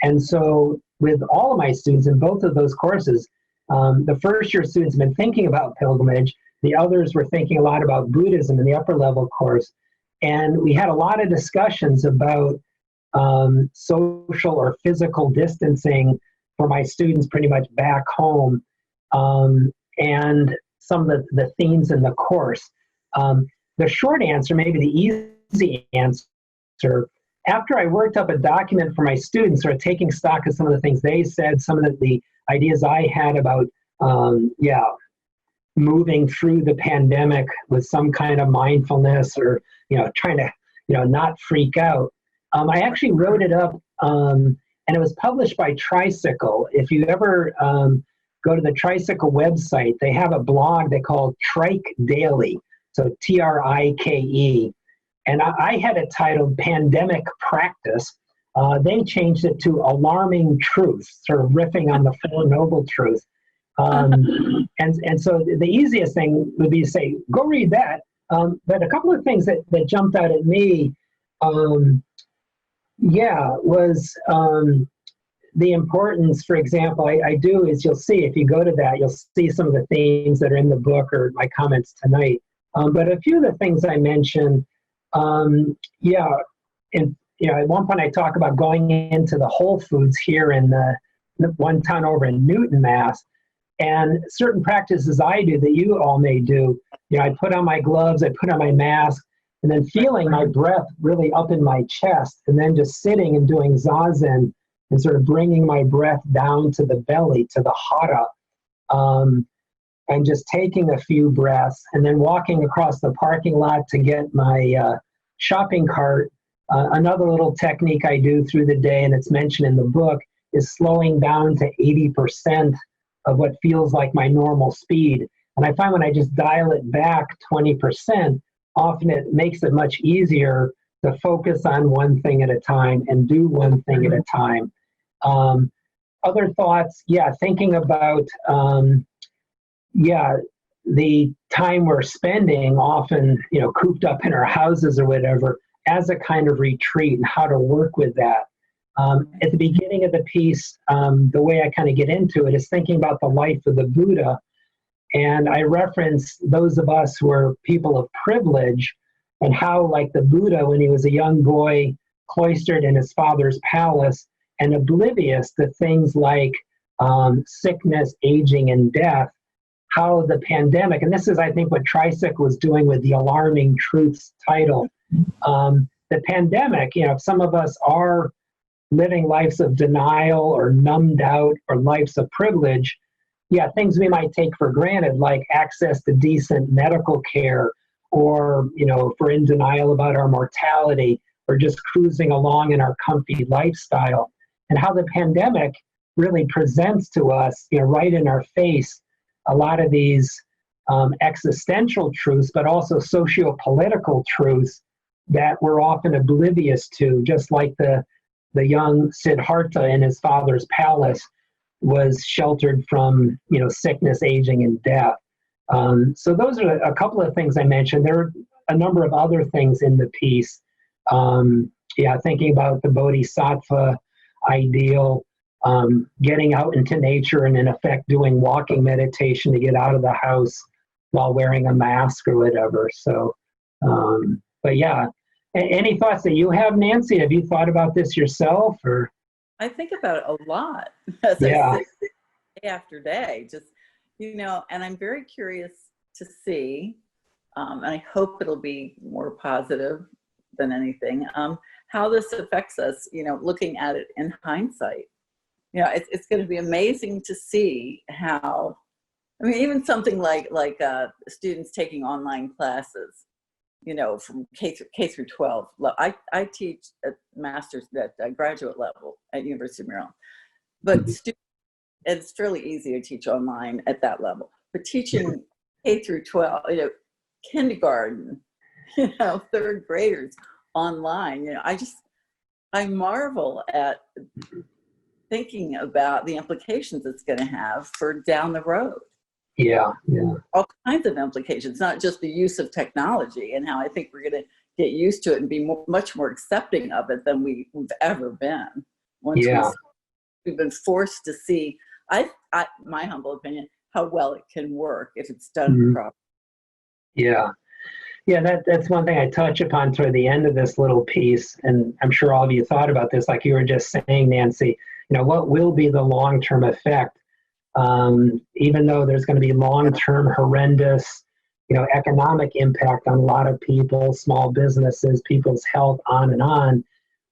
And so with all of my students in both of those courses, the first year students have been thinking about pilgrimage. The others were thinking a lot about Buddhism in the upper level course. And we had a lot of discussions about social or physical distancing for my students pretty much back home, and some of the themes in the course. The short answer, maybe the easy answer, after I worked up a document for my students, sort of taking stock of some of the things they said, some of the ideas I had about, moving through the pandemic with some kind of mindfulness or, trying to, not freak out. I actually wrote it up, and it was published by Tricycle. If you ever go to the Tricycle website, they have a blog they call Trike Daily, so Trike. And I had it titled Pandemic Practice. They changed it to Alarming Truth, sort of riffing on the Four Noble Truths. And so the easiest thing would be to say, go read that. But a couple of things that jumped out at me, was the importance, for example, I do is you'll see, if you go to that, you'll see some of the themes that are in the book or my comments tonight. But a few of the things I mentioned, at one point I talk about going into the Whole Foods here in the one town over in Newton, Mass, and certain practices I do that you all may do. I put on my gloves, I put on my mask, and then feeling my breath really up in my chest, and then just sitting and doing zazen and sort of bringing my breath down to the belly, to the hara, and just taking a few breaths, and then walking across the parking lot to get my shopping cart. Another little technique I do through the day, and it's mentioned in the book, is slowing down to 80% of what feels like my normal speed. And I find when I just dial it back 20%, often it makes it much easier to focus on one thing at a time and do one thing at a time. Other thoughts, thinking about, the time we're spending often, cooped up in our houses or whatever, as a kind of retreat and how to work with that. At the beginning of the piece, the way I kind of get into it is thinking about the life of the Buddha. And I reference those of us who are people of privilege and how, like the Buddha, when he was a young boy, cloistered in his father's palace and oblivious to things like sickness, aging, and death, how the pandemic, and this is, I think, what Tricycle was doing with the Alarming Truths title. The pandemic, some of us are living lives of denial or numbed out or lives of privilege. Things we might take for granted, like access to decent medical care, or, if we're in denial about our mortality, or just cruising along in our comfy lifestyle. And how the pandemic really presents to us, right in our face, a lot of these existential truths, but also socio-political truths that we're often oblivious to, just like the young Siddhartha in his father's palace was sheltered from, sickness, aging, and death. So those are a couple of things I mentioned. There are a number of other things in the piece. Thinking about the bodhisattva ideal, getting out into nature and in effect doing walking meditation to get out of the house while wearing a mask or whatever. So, any thoughts that you have, Nancy? Have you thought about this yourself, or? I think about it a lot as I sit day after day, just, and I'm very curious to see, and I hope it'll be more positive than anything, how this affects us, looking at it in hindsight. It's going to be amazing to see how, even something like students taking online classes, from K through 12. I teach at master's, at graduate level at University of Maryland, but it's fairly easy to teach online at that level. But teaching K through 12, kindergarten, third graders online, I marvel at thinking about the implications it's going to have for down the road. Yeah. All kinds of implications, not just the use of technology, and how I think we're going to get used to it and be much more accepting of it than we've ever been. Once we've been forced to see, my humble opinion, how well it can work if it's done properly. Yeah, that's one thing I touch upon toward the end of this little piece, and I'm sure all of you thought about this, like you were just saying, Nancy. What will be the long-term effect? Even though there's going to be long-term horrendous, economic impact on a lot of people, small businesses, people's health, on and on.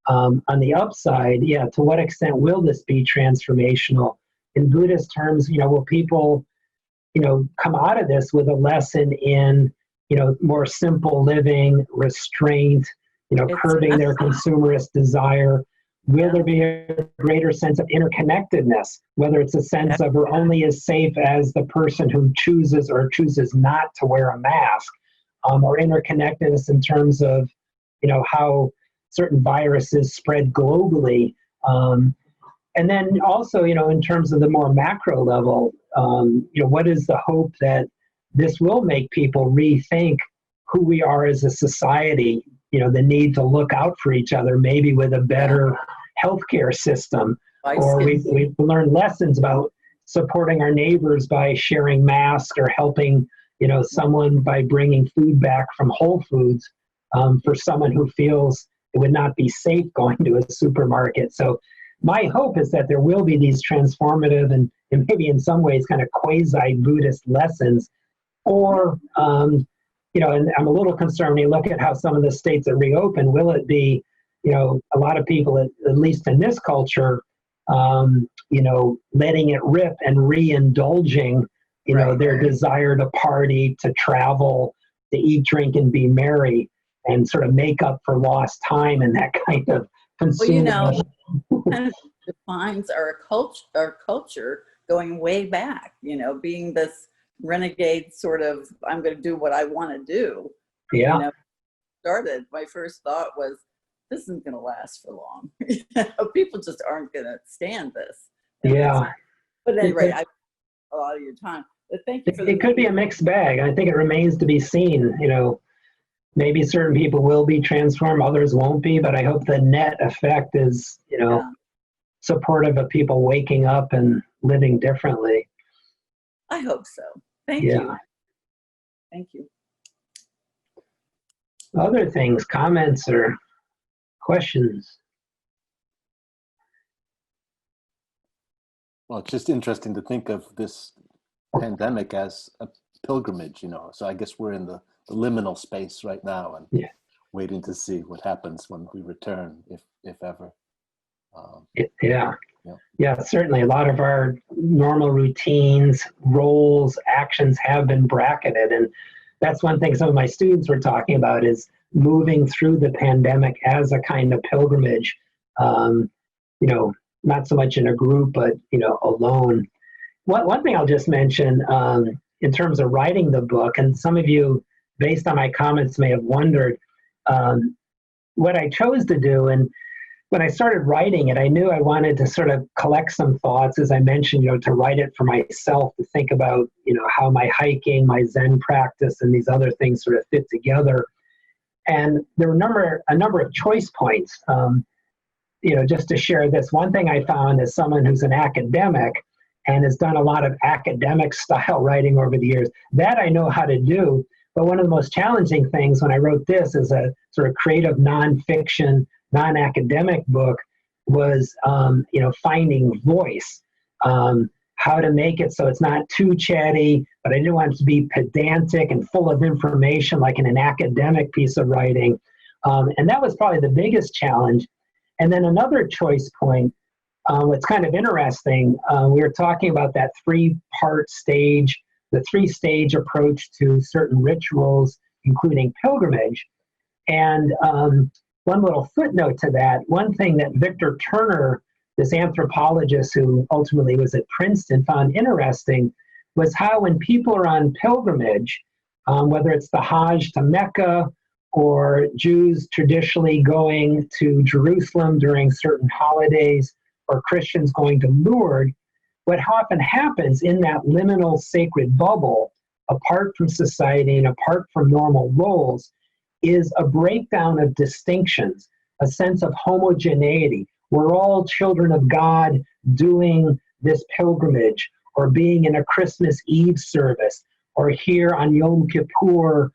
On the upside, to what extent will this be transformational? In Buddhist terms, will people, come out of this with a lesson in, more simple living, restraint, curbing their consumerist desire? Will there be a greater sense of interconnectedness, whether it's a sense of we're only as safe as the person who chooses or chooses not to wear a mask, or interconnectedness in terms of, how certain viruses spread globally. And then also, in terms of the more macro level, what is the hope that this will make people rethink who we are as a society, the need to look out for each other, maybe with a better healthcare system, or we've learned lessons about supporting our neighbors by sharing masks or helping, someone by bringing food back from Whole Foods for someone who feels it would not be safe going to a supermarket. So my hope is that there will be these transformative and maybe in some ways kind of quasi-Buddhist lessons, or and I'm a little concerned when you look at how some of the states that reopen, will it be, a lot of people, at least in this culture, letting it rip and re-indulging, their desire to party, to travel, to eat, drink, and be merry, and sort of make up for lost time and that kind of consumer. Kind of defines our culture going way back, being this renegade sort of, I'm going to do what I want to do. My first thought was, this isn't going to last for long. People just aren't going to stand this. But anyway, I a lot of your time. But thank you for it could be a mixed bag. I think it remains to be seen. Maybe certain people will be transformed, others won't be, but I hope the net effect is, supportive of people waking up and living differently. I hope so. Thank you. Thank you. Other things, comments or questions? Well, it's just interesting to think of this pandemic as a pilgrimage, So I guess we're in the liminal space right now and waiting to see what happens when we return, if ever. Certainly. A lot of our normal routines, roles, actions have been bracketed. And that's one thing some of my students were talking about, is moving through the pandemic as a kind of pilgrimage, not so much in a group, but, alone. One thing I'll just mention in terms of writing the book, and some of you, based on my comments, may have wondered, what I chose to do. And when I started writing it, I knew I wanted to sort of collect some thoughts, as I mentioned, to write it for myself, to think about, how my hiking, my Zen practice, and these other things sort of fit together. And there were a number of choice points, just to share this. One thing I found, as someone who's an academic and has done a lot of academic style writing over the years, that I know how to do. But one of the most challenging things when I wrote this as a sort of creative nonfiction, non-academic book was, finding voice, how to make it so it's not too chatty, but I didn't want it to be pedantic and full of information like in an academic piece of writing, And that was probably the biggest challenge. And then another choice point, what's kind of interesting, we were talking about that three-part stage, the three-stage approach to certain rituals, including pilgrimage. And one little footnote to that, one thing that Victor Turner, this anthropologist who ultimately was at Princeton, found interesting was how when people are on pilgrimage, whether it's the Hajj to Mecca or Jews traditionally going to Jerusalem during certain holidays or Christians going to Lourdes, what often happens in that liminal sacred bubble, apart from society and apart from normal roles, is a breakdown of distinctions, a sense of homogeneity. We're all children of God doing this pilgrimage, or being in a Christmas Eve service, or here on Yom Kippur,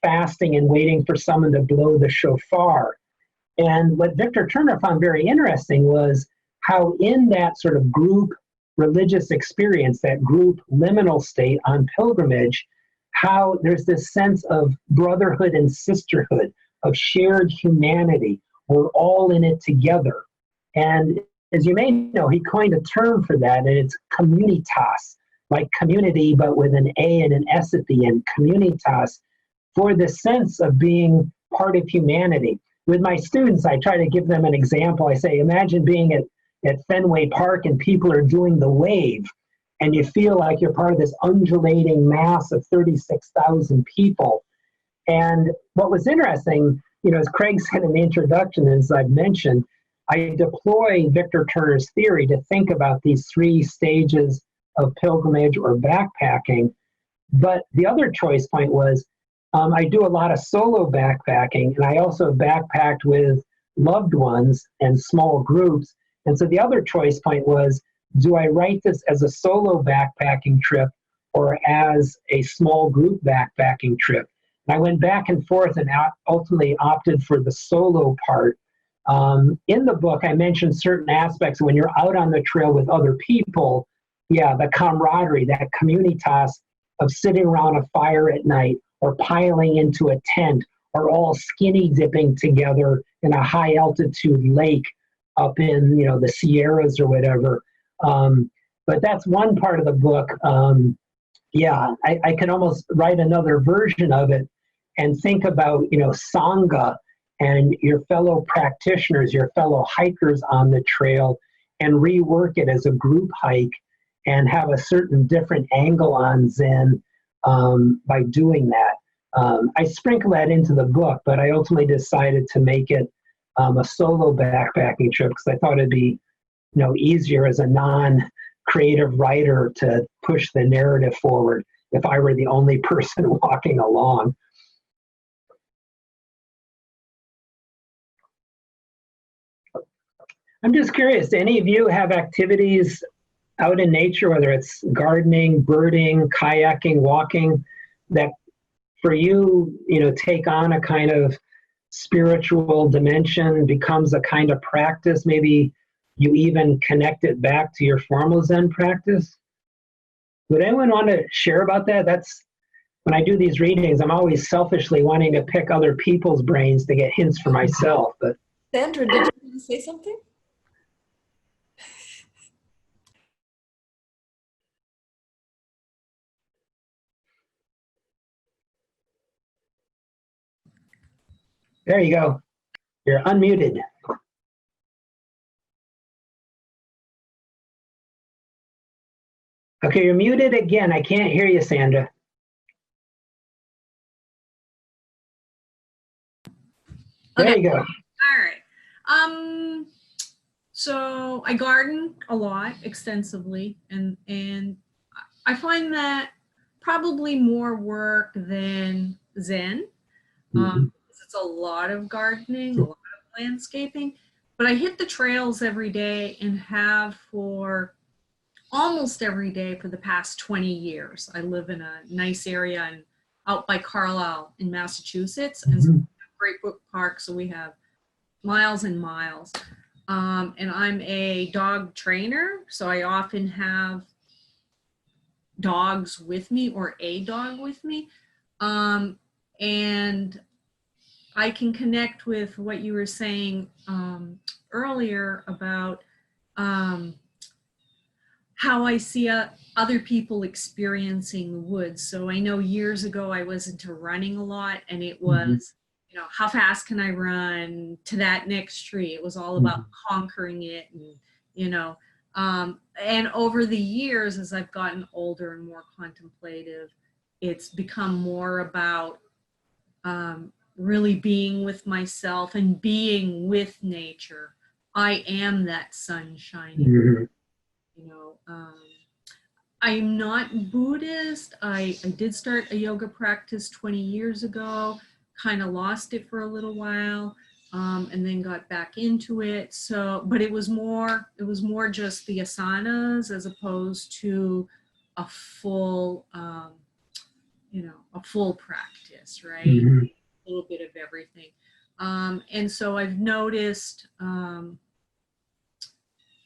fasting and waiting for someone to blow the shofar. And what Victor Turner found very interesting was how in that sort of group religious experience, that group liminal state on pilgrimage, how there's this sense of brotherhood and sisterhood, of shared humanity. We're all in it together. And as you may know, he coined a term for that, and it's communitas, like community, but with an A and an S at the end, communitas, for the sense of being part of humanity. With my students, I try to give them an example. I say, imagine being at Fenway Park and people are doing the wave, and you feel like you're part of this undulating mass of 36,000 people. And what was interesting, as Craig said in the introduction, as I've mentioned, I deploy Victor Turner's theory to think about these three stages of pilgrimage or backpacking. But the other choice point was I do a lot of solo backpacking, and I also backpacked with loved ones and small groups. And so the other choice point was, do I write this as a solo backpacking trip or as a small group backpacking trip? And I went back and forth and ultimately opted for the solo part. In the book, I mentioned certain aspects when you're out on the trail with other people, the camaraderie, that communitas of sitting around a fire at night or piling into a tent or all skinny dipping together in a high altitude lake up in, the Sierras or whatever. But that's one part of the book. I could almost write another version of it and think about, Sangha and your fellow practitioners, your fellow hikers on the trail, and rework it as a group hike and have a certain different angle on Zen by doing that. I sprinkle that into the book, but I ultimately decided to make it a solo backpacking trip because I thought it'd be easier as a non-creative writer to push the narrative forward if I were the only person walking along. I'm just curious, do any of you have activities out in nature, whether it's gardening, birding, kayaking, walking, that for you, take on a kind of spiritual dimension, becomes a kind of practice? Maybe you even connect it back to your formal Zen practice? Would anyone want to share about that? That's when I do these readings, I'm always selfishly wanting to pick other people's brains to get hints for myself. But Sandra, did you want to say something? there you go. You're unmuted. Okay, you're muted again. I can't hear you, Sandra. There Okay. you go. All right. So I garden a lot, extensively, and I find that probably more work than Zen. It's a lot of gardening, a lot of landscaping, but I hit the trails every day and have for almost every day for the past 20 years. I live in a nice area and out by Carlisle in Massachusetts, and so we have Great Brook Park, so we have miles and miles. And I'm a dog trainer, so I often have dogs with me or a dog with me. And I can connect with what you were saying earlier about how I see other people experiencing the woods. So I know years ago I was into running a lot, and it was, you know, how fast can I run to that next tree? It was all about conquering it, and, you know, and over the years, as I've gotten older and more contemplative, it's become more about really being with myself and being with nature. I am that sun shining. You know, I'm not Buddhist. I did start a yoga practice 20 years ago, kind of lost it for a little while, and then got back into it. So, but it was more just the asanas as opposed to a full, you know, a full practice, right? A little bit of everything. And so I've noticed,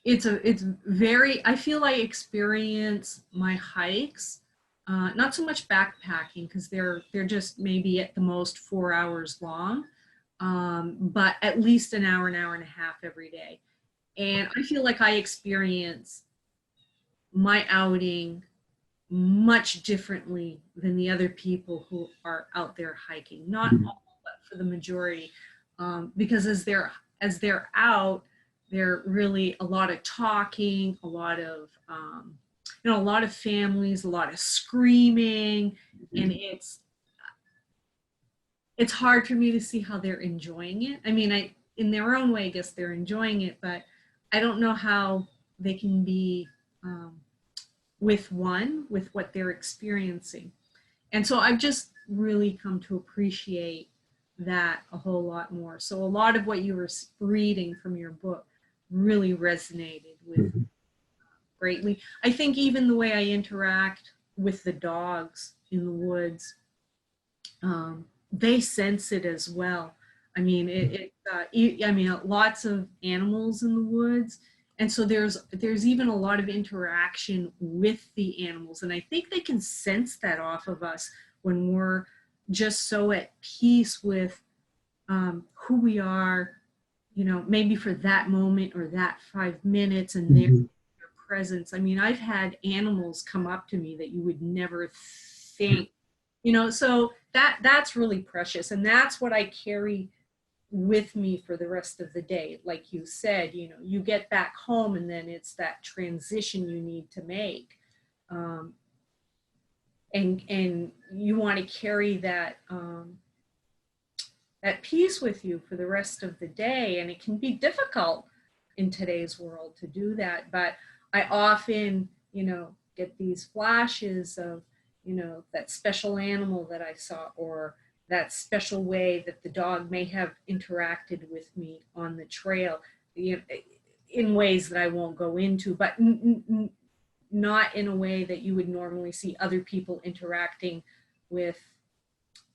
it's very, I feel I experience my hikes, not so much backpacking because they're just maybe at the most 4 hours long, but at least an hour and a half every day. And I feel like I experience my outing much differently than the other people who are out there hiking. Not all, but for the majority, because as they're out, there really a lot of talking, a lot of you know, a lot of families, a lot of screaming, and it's hard for me to see how they're enjoying it. I mean, in their own way, I guess they're enjoying it, but I don't know how they can be with what they're experiencing. And so I've just really come to appreciate that a whole lot more. So a lot of what you were reading from your book really resonated with greatly. I think even the way I interact with the dogs in the woods, they sense it as well. I mean, I mean, lots of animals in the woods. And so there's even a lot of interaction with the animals. And I think they can sense that off of us when we're just so at peace with who we are, you know, maybe for that moment or that 5 minutes, and their presence. I mean, I've had animals come up to me that you would never think, you know, so that's really precious. And that's what I carry with me for the rest of the day. Like you said, you know, you get back home and then it's that transition you need to make. And you want to carry that that peace with you for the rest of the day. And it can be difficult in today's world to do that. But I often, you know, get these flashes of, you know, that special animal that I saw, or that special way that the dog may have interacted with me on the trail, you know, in ways that I won't go into, but not in a way that you would normally see other people interacting with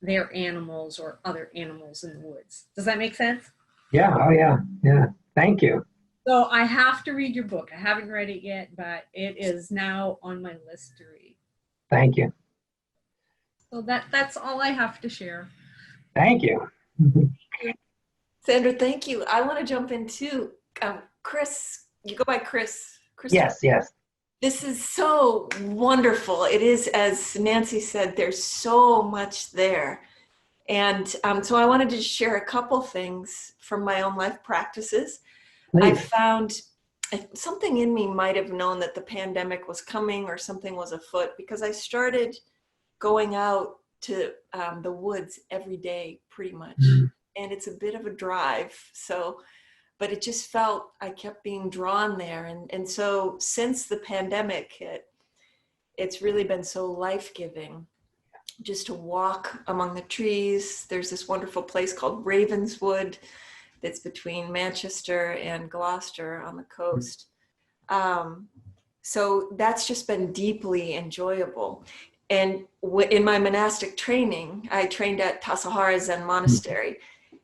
their animals or other animals in the woods. Does that make sense? Yeah. Oh, yeah. Yeah. Thank you. So I have to read your book. I haven't read it yet, but it is now on my list to read. Thank you. So that's all I have to share. Thank you. Sandra, thank you. I want to jump in too. Chris, you go by Chris. Yes, yes. This is so wonderful. It is, as Nancy said, there's so much there. And so I wanted to share a couple things from my own life practices. Please. I found something in me might have known that the pandemic was coming or something was afoot, because I started going out to the woods every day pretty much. And it's a bit of a drive. So, but it just felt, I kept being drawn there. And so since the pandemic hit, it's really been so life-giving just to walk among the trees. There's this wonderful place called Ravenswood that's between Manchester and Gloucester on the coast. So that's just been deeply enjoyable. And in my monastic training, I trained at Tassajara Zen Monastery.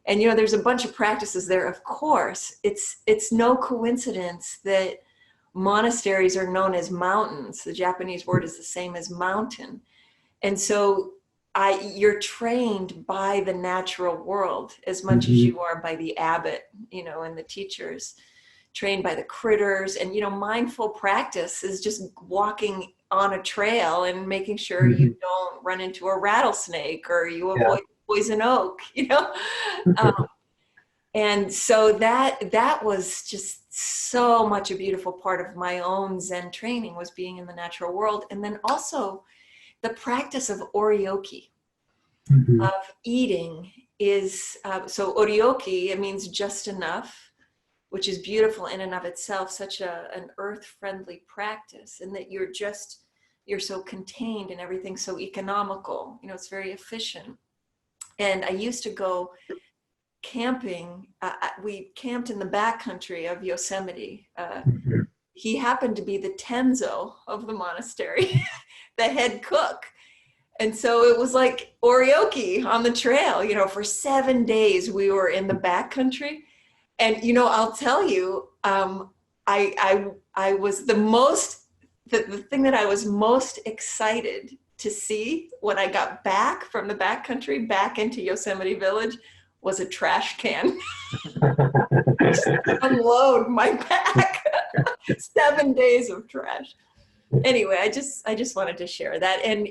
And, you know, there's a bunch of practices there. Of course, it's no coincidence that monasteries are known as mountains. The Japanese word is the same as mountain. And so you're trained by the natural world as much as you are by the abbot, and the teachers, trained by the critters. And, mindful practice is just walking on a trail and making sure you don't run into a rattlesnake or you avoid poison oak, and so that was just so much a beautiful part of my own Zen training, was being in the natural world. And then also the practice of oryoki, of eating, is, so oryoki, it means just enough, which is beautiful in and of itself, such an earth-friendly practice, and that you're so contained and everything's so economical, it's very efficient. And I used to go camping. We camped in the backcountry of Yosemite. He happened to be the Tenzo of the monastery, the head cook. And so it was like oryoki on the trail, for 7 days we were in the backcountry. And, I'll tell you, I was the thing that I was most excited to see when I got back from the backcountry back into Yosemite Village was a trash can. Just unload my back. 7 days of trash. Anyway, I just wanted to share that. And,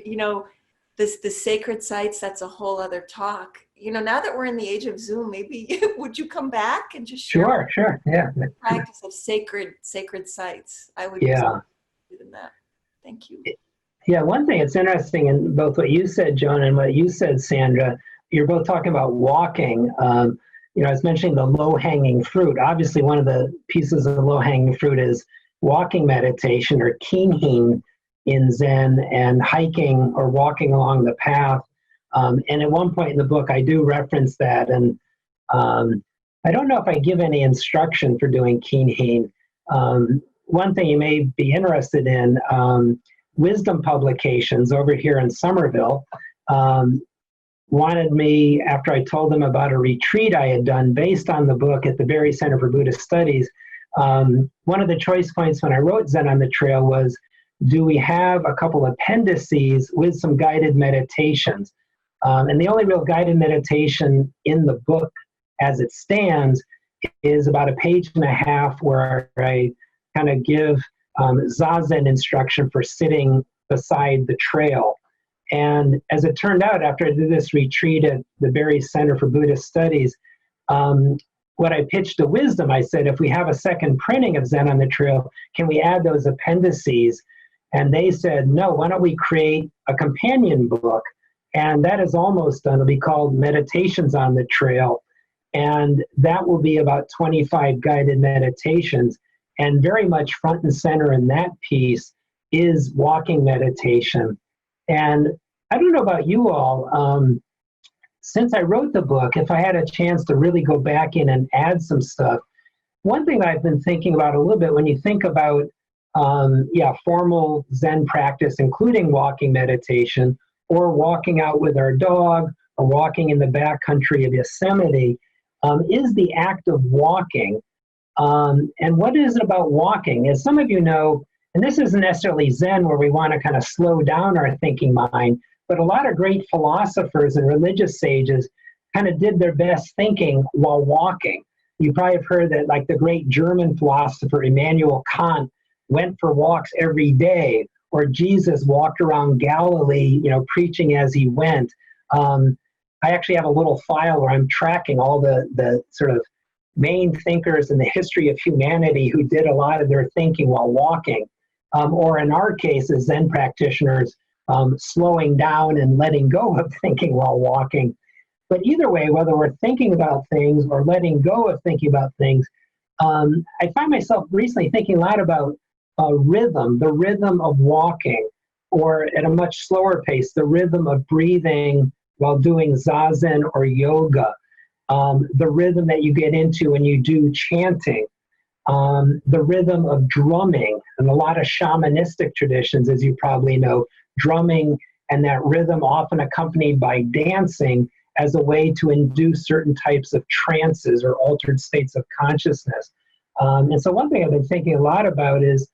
the sacred sites, that's a whole other talk. Now that we're in the age of Zoom, maybe would you come back and just share Sure. Yeah. the practice of sacred sites? I would in that. Thank you. Yeah, one thing that's interesting in both what you said, Joan, and what you said, Sandra, you're both talking about walking. I was mentioning the low-hanging fruit. Obviously, one of the pieces of the low-hanging fruit is walking meditation, or kinhin in Zen, and hiking or walking along the path. And at one point in the book, I do reference that. And I don't know if I give any instruction for doing kinhin. One thing you may be interested in, Wisdom Publications over here in Somerville wanted me, after I told them about a retreat I had done based on the book at the Berry Center for Buddhist Studies. One of the choice points when I wrote Zen on the Trail was, do we have a couple appendices with some guided meditations? And the only real guided meditation in the book as it stands is about 1.5 pages where I kind of give Zazen instruction for sitting beside the trail. And as it turned out, after I did this retreat at the Berry Center for Buddhist Studies, what I pitched to Wisdom, I said, if we have a second printing of Zen on the Trail, can we add those appendices? And they said, no, why don't we create a companion book? And that is almost done. It'll be called Meditations on the Trail. And that will be about 25 guided meditations. And very much front and center in that piece is walking meditation. And I don't know about you all, since I wrote the book, if I had a chance to really go back in and add some stuff, one thing that I've been thinking about a little bit when you think about, formal Zen practice, including walking meditation, or walking out with our dog, or walking in the backcountry of Yosemite, is the act of walking. And what is it about walking? As some of you know, and this isn't necessarily Zen where we want to kind of slow down our thinking mind, but a lot of great philosophers and religious sages kind of did their best thinking while walking. You probably have heard that, like, the great German philosopher Immanuel Kant went for walks every day, or Jesus walked around Galilee, preaching as he went. I actually have a little file where I'm tracking all the sort of main thinkers in the history of humanity who did a lot of their thinking while walking. Or in our case, as Zen practitioners, slowing down and letting go of thinking while walking. But either way, whether we're thinking about things or letting go of thinking about things, I find myself recently thinking a lot about rhythm, the rhythm of walking, or at a much slower pace, the rhythm of breathing while doing zazen or yoga, the rhythm that you get into when you do chanting, the rhythm of drumming, and a lot of shamanistic traditions, as you probably know, drumming and that rhythm often accompanied by dancing as a way to induce certain types of trances or altered states of consciousness. And so one thing I've been thinking a lot about is,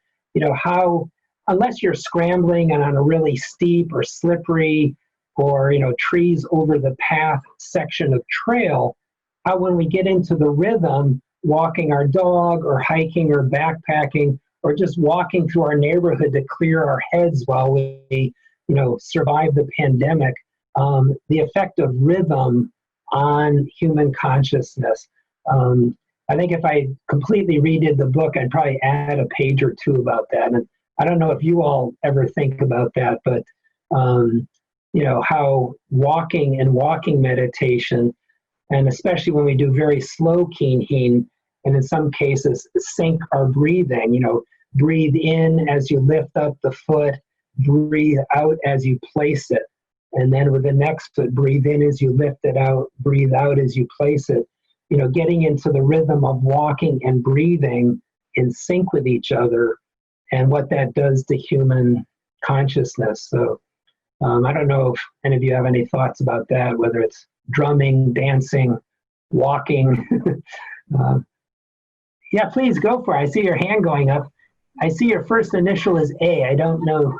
how, unless you're scrambling and on a really steep or slippery or, trees over the path section of trail, how when we get into the rhythm, walking our dog or hiking or backpacking or just walking through our neighborhood to clear our heads while we, survive the pandemic, the effect of rhythm on human consciousness. I think if I completely redid the book, I'd probably add a page or two about that. And I don't know if you all ever think about that, but how walking meditation, and especially when we do very slow keen, and in some cases sync our breathing, breathe in as you lift up the foot, breathe out as you place it. And then with the next foot, breathe in as you lift it out, breathe out as you place it. Getting into the rhythm of walking and breathing in sync with each other and what that does to human consciousness. So I don't know if any of you have any thoughts about that, whether it's drumming, dancing, walking. Yeah, please go for it. I see your hand going up. I see your first initial is A. I don't know.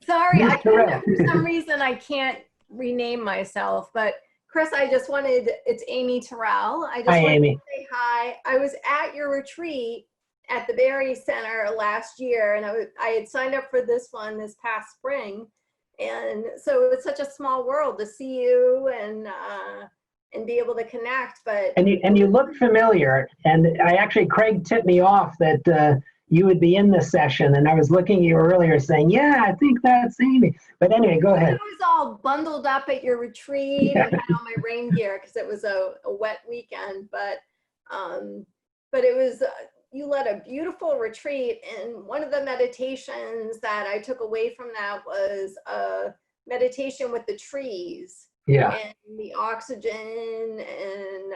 Sorry, Ms. Terrell. for some reason I can't rename myself, but Chris, it's Amy Terrell. I just Hi, wanted Amy. to say hi. I was at your retreat at the Berry Center last year, and I had signed up for this one this past spring. And so it's such a small world to see you and be able to connect. But And you look familiar. And Craig tipped me off that you would be in this session. And I was looking at you earlier saying, yeah, I think that's Amy. But anyway, go ahead. I was all bundled up at your retreat and had all my rain gear because it was a wet weekend. But it was, you led a beautiful retreat. And one of the meditations that I took away from that was a meditation with the trees. Yeah. And the oxygen and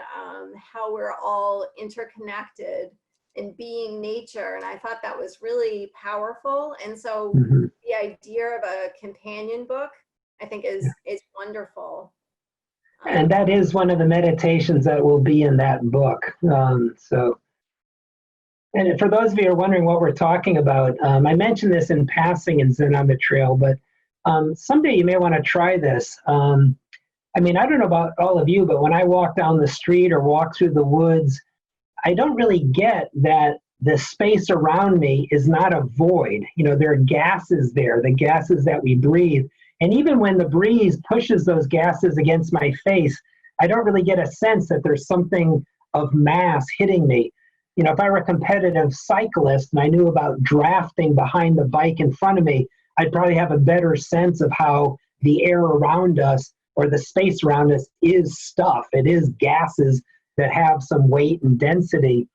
how we're all interconnected and being nature. And I thought that was really powerful. And so the idea of a companion book, I think is wonderful. And that is one of the meditations that will be in that book. And for those of you who are wondering what we're talking about, I mentioned this in passing in Zen on the Trail, but someday you may want to try this. I don't know about all of you, but when I walk down the street or walk through the woods, I don't really get that the space around me is not a void. There are gases there, the gases that we breathe. And even when the breeze pushes those gases against my face, I don't really get a sense that there's something of mass hitting me. If I were a competitive cyclist and I knew about drafting behind the bike in front of me, I'd probably have a better sense of how the air around us or the space around us is stuff. It is gases that have some weight and density.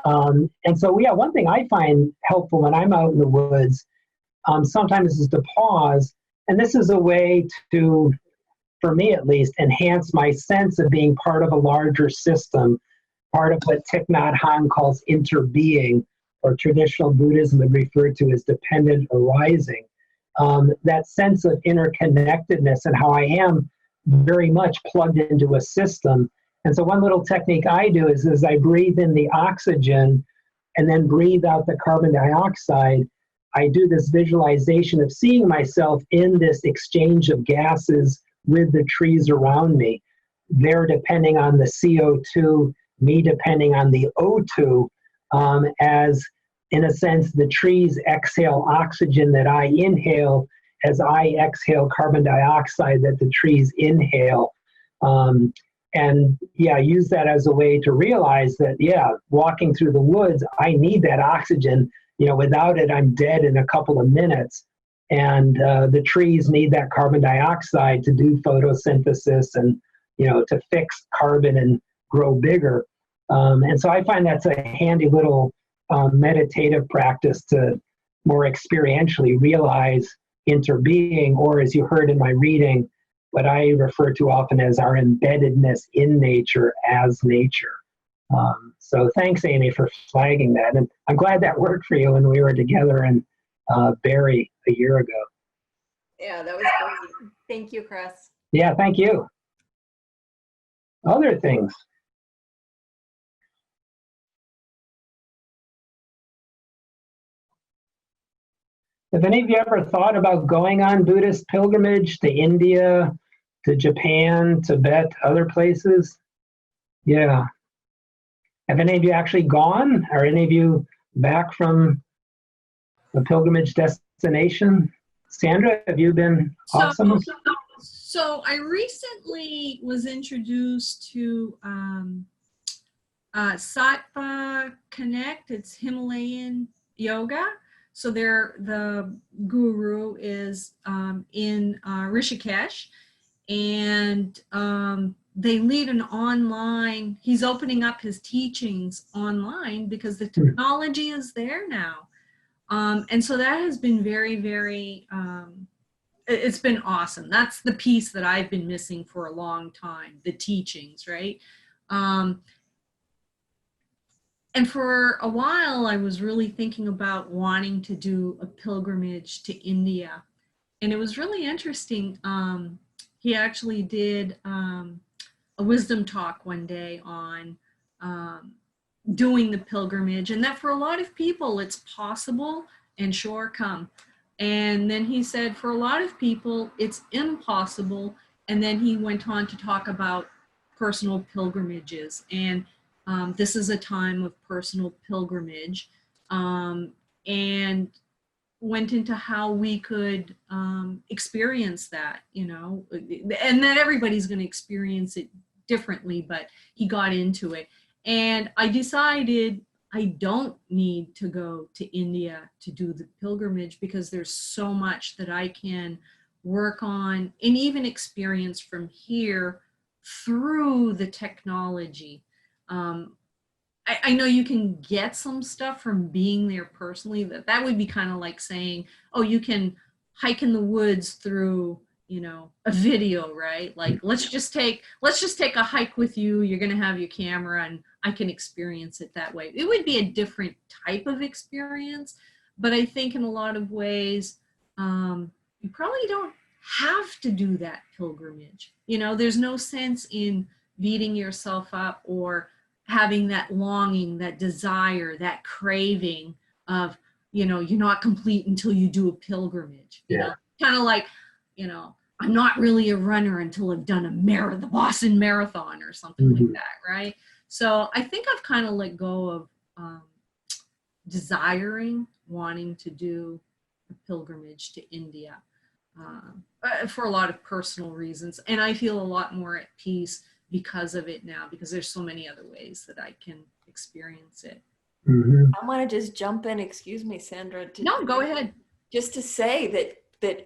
And so, one thing I find helpful when I'm out in the woods sometimes is to pause. And this is a way to, for me at least, enhance my sense of being part of a larger system, part of what Thich Nhat Hanh calls interbeing, or traditional Buddhism would refer to as dependent arising. That sense of interconnectedness and how I am very much plugged into a system. And so one little technique I do is I breathe in the oxygen and then breathe out the carbon dioxide. I do this visualization of seeing myself in this exchange of gases with the trees around me. They're depending on the CO2, me depending on the O2, as in a sense the trees exhale oxygen that I inhale as I exhale carbon dioxide that the trees inhale. Use that as a way to realize that, walking through the woods, I need that oxygen. Without it, I'm dead in a couple of minutes. And the trees need that carbon dioxide to do photosynthesis and, to fix carbon and grow bigger. And so I find that's a handy little meditative practice to more experientially realize interbeing, or as you heard in my reading, what I refer to often as our embeddedness in nature as nature. So thanks, Amy, for flagging that. And I'm glad that worked for you when we were together in Barrie a year ago. Yeah, that was great. Thank you, Chris. Yeah, thank you. Other things. Have any of you ever thought about going on Buddhist pilgrimage to India, to Japan, Tibet, other places? Yeah. Have any of you actually gone? Are any of you back from a pilgrimage destination? Sandra, have you been So, awesome? so I recently was introduced to Sattva Connect. It's Himalayan yoga. So the guru is in Rishikesh, and they lead an online, he's opening up his teachings online because the technology is there now. And so that has been very, very, it's been awesome. That's the piece that I've been missing for a long time, the teachings, right? And for a while, I was really thinking about wanting to do a pilgrimage to India. And it was really interesting. He actually did a wisdom talk one day on doing the pilgrimage, and that for a lot of people it's possible and sure come. And then he said for a lot of people it's impossible. And then he went on to talk about personal pilgrimages, and this is a time of personal pilgrimage, and went into how we could experience that, you know, and that everybody's going to experience it differently, but he got into it. And I decided I don't need to go to India to do the pilgrimage because there's so much that I can work on and even experience from here through the technology. I know you can get some stuff from being there personally. That would be kind of like saying, oh, you can hike in the woods through, you know, a video, right? Like let's just take a hike with you. You're going to have your camera and I can experience it that way. It would be a different type of experience, but I think in a lot of ways, you probably don't have to do that pilgrimage. You know, there's no sense in beating yourself up or having that longing, that desire, that craving of, you know, you're not complete until you do a pilgrimage. You know, kind of like, you know, I'm not really a runner until I've done the Boston Marathon or something like that, right? So I think I've kind of let go of wanting to do a pilgrimage to India for a lot of personal reasons. And I feel a lot more at peace because of it now, because there's so many other ways that I can experience it. I want to just jump in. Excuse me, Sandra. No, go ahead. Just to say that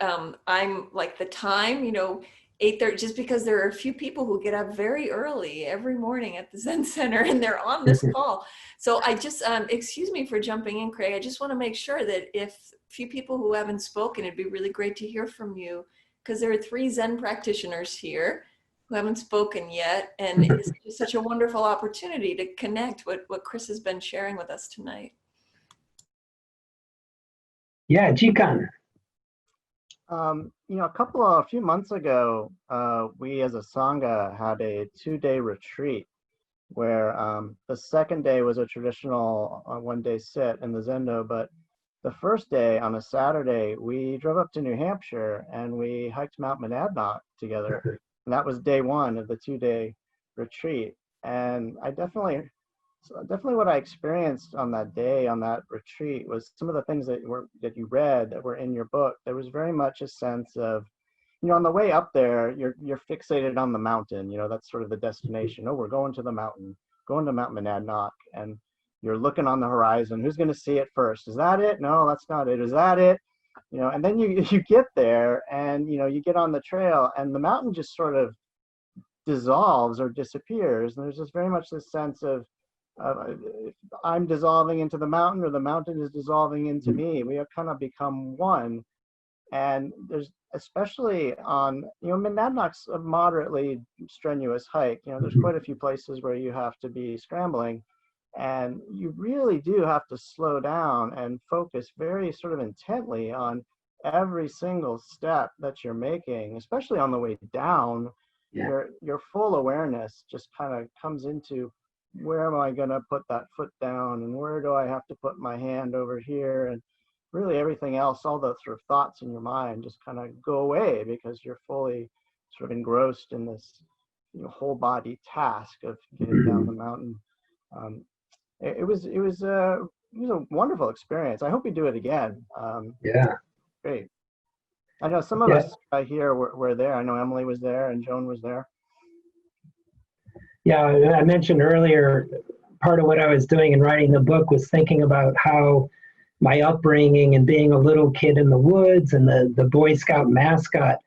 I'm like the time, you know, 8:30, just because there are a few people who get up very early every morning at the Zen Center and they're on this call. So I just, excuse me for jumping in, Craig. I just want to make sure that if a few people who haven't spoken, it'd be really great to hear from you, because there are 3 Zen practitioners here who haven't spoken yet. And it's just such a wonderful opportunity to connect what Chris has been sharing with us tonight. Yeah, Jikan. You know, a few months ago, we as a Sangha had a 2-day retreat where the second day was a traditional 1-day sit in the Zendo, but the first day on a Saturday, we drove up to New Hampshire and we hiked Mount Monadnock together. And that was day 1 of the 2-day retreat. And definitely what I experienced on that day, on that retreat, was some of the things that you read that were in your book. There was very much a sense of, you know, on the way up there, you're fixated on the mountain. You know, that's sort of the destination. Oh, we're going to the mountain, going to Mount Monadnock, and you're looking on the horizon. Who's going to see it first? Is that it? No, that's not it. Is that it? You know, and then you get there, and you know, you get on the trail, and the mountain just sort of dissolves or disappears. And there's just very much this sense of I'm dissolving into the mountain, or the mountain is dissolving into me. We have kind of become one. And there's, especially on, you know, Monadnock's a moderately strenuous hike. You know, there's quite a few places where you have to be scrambling, and you really do have to slow down and focus very sort of intently on every single step that you're making, especially on the way down. Your full awareness just kind of comes into, where am I going to put that foot down, and where do I have to put my hand over here, and really everything else, all the sort of thoughts in your mind just kind of go away because you're fully sort of engrossed in this whole body task of getting down the mountain. It was a wonderful experience. I hope you do it again. Yeah. Great. I know some of Yeah. us here were there. I know Emily was there and Joan was there. Yeah, I mentioned earlier, part of what I was doing in writing the book was thinking about how my upbringing and being a little kid in the woods and the Boy Scout mascot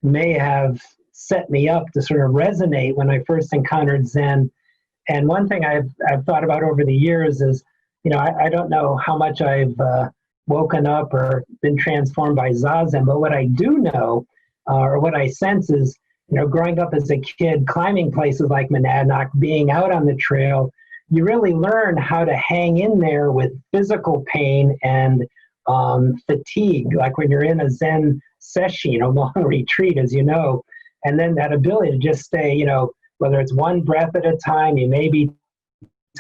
may have set me up to sort of resonate when I first encountered Zen. And one thing I've thought about over the years is, I don't know how much I've woken up or been transformed by Zazen, but what I do know, or what I sense is, growing up as a kid, climbing places like Monadnock, being out on the trail, you really learn how to hang in there with physical pain and fatigue, like when you're in a Zen session, a long retreat, as you know, and then that ability to just stay, whether it's one breath at a time, you may be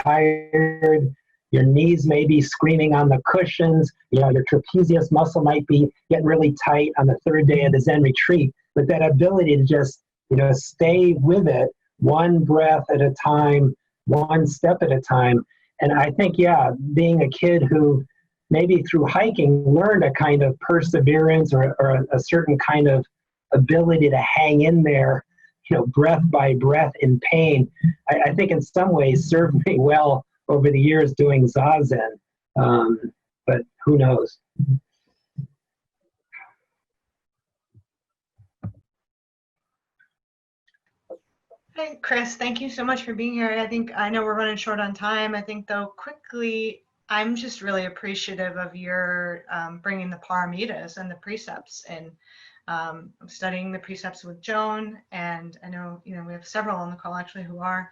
tired, your knees may be screaming on the cushions, your trapezius muscle might be getting really tight on the third day of the Zen retreat, but that ability to just, stay with it one breath at a time, one step at a time. And I think, being a kid who maybe through hiking learned a kind of perseverance or a certain kind of ability to hang in there, breath by breath in pain, I think in some ways served me well over the years doing Zazen. But who knows? Hey, Chris, thank you so much for being here. I know we're running short on time. I think, though, quickly, I'm just really appreciative of your bringing the paramitas and the precepts. And I'm studying the precepts with Joan, and I know, we have several on the call actually who are.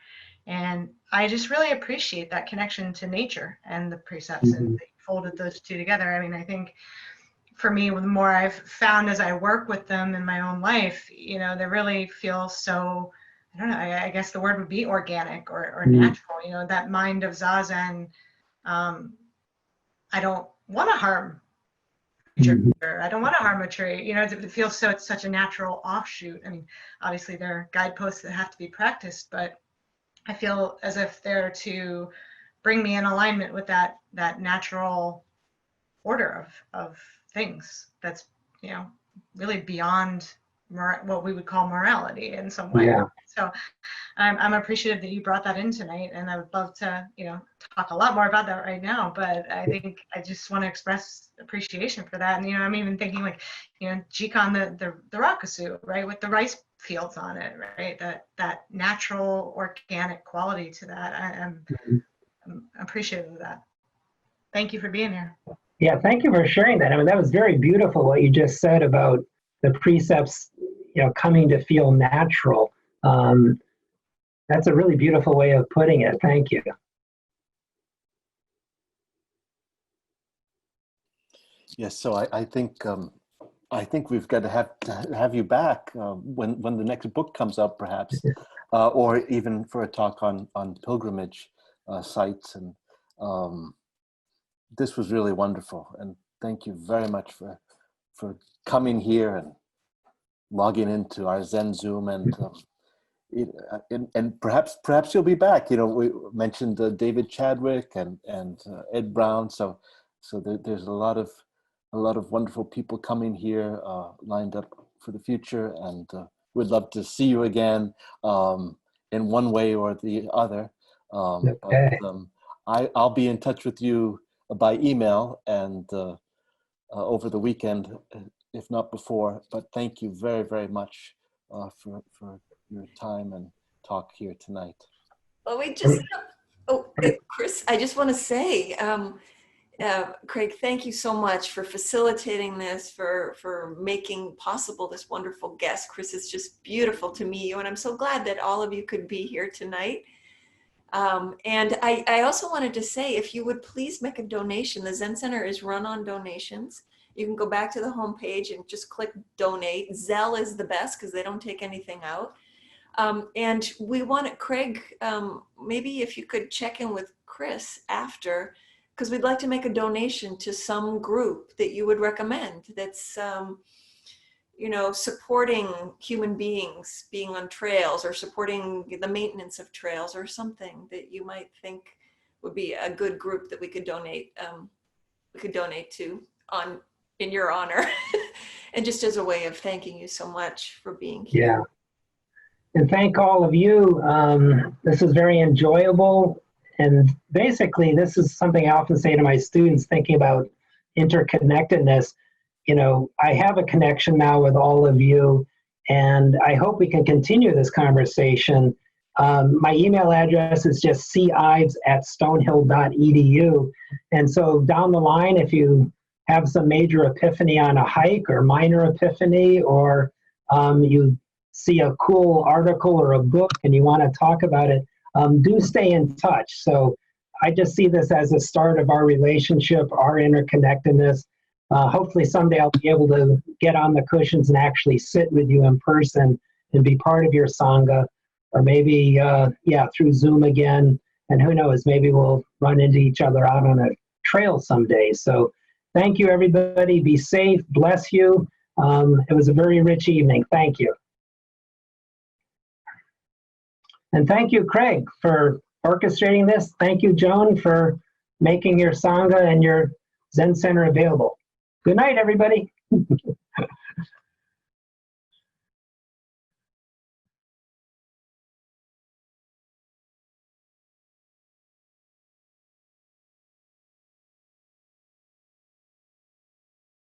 And I just really appreciate that connection to nature and the precepts, and they folded those two together. I mean, I think for me, the more I've found as I work with them in my own life, they really feel so, I don't know, I guess the word would be organic or natural, that mind of Zazen. I don't want to harm nature. I don't want to harm a tree. It feels so, it's such a natural offshoot. I mean, obviously there are guideposts that have to be practiced, but I feel as if they're to bring me in alignment with that natural order of things that's, really beyond what we would call morality in some way. Yeah. So I'm appreciative that you brought that in tonight, and I would love to, talk a lot more about that right now, but I think I just want to express appreciation for that. And, I'm even thinking like, Jikon, the Rakasu, right, with the rice fields on it, right, that natural organic quality to that. I'm appreciative of that. Thank you for being here. Yeah, thank you for sharing that. I mean, that was very beautiful what you just said about the precepts, coming to feel natural. That's a really beautiful way of putting it. Thank you. Yes, so I think we've got to have you back when the next book comes up, perhaps, or even for a talk on pilgrimage sites. And this was really wonderful, and thank you very much for coming here and logging into our Zen Zoom, and perhaps you'll be back. We mentioned David Chadwick and Ed Brown, so there's a lot of wonderful people coming here lined up for the future, and we'd love to see you again in one way or the other. Okay. But I'll be in touch with you by email and over the weekend, if not before. But thank you very, very much for your time and talk here tonight. Well, Chris, I just want to say, Craig, thank you so much for facilitating this, for making possible this wonderful guest. Chris, it's just beautiful to meet you, and I'm so glad that all of you could be here tonight. And I also wanted to say, if you would please make a donation. The Zen Center is run on donations. You can go back to the homepage and just click donate. Zelle is the best because they don't take anything out. And we wanted, Craig, maybe if you could check in with Chris after, because we'd like to make a donation to some group that you would recommend that's, you know, supporting human beings being on trails, or supporting the maintenance of trails, or something that you might think would be a good group that we could donate to in your honor. And just as a way of thanking you so much for being here. Yeah. And thank all of you. This is very enjoyable. And basically, this is something I often say to my students thinking about interconnectedness. You know, I have a connection now with all of you, and I hope we can continue this conversation. My email address is just cives@stonehill.edu. And so down the line, if you have some major epiphany on a hike, or minor epiphany, or you see a cool article or a book and you want to talk about it, do stay in touch. So I just see this as a start of our relationship, our interconnectedness. Hopefully someday I'll be able to get on the cushions and actually sit with you in person and be part of your Sangha, or maybe, through Zoom again. And who knows, maybe we'll run into each other out on a trail someday. So thank you, everybody. Be safe. Bless you. It was a very rich evening. Thank you. And thank you, Craig, for orchestrating this. Thank you, Joan, for making your Sangha and your Zen Center available. Good night, everybody.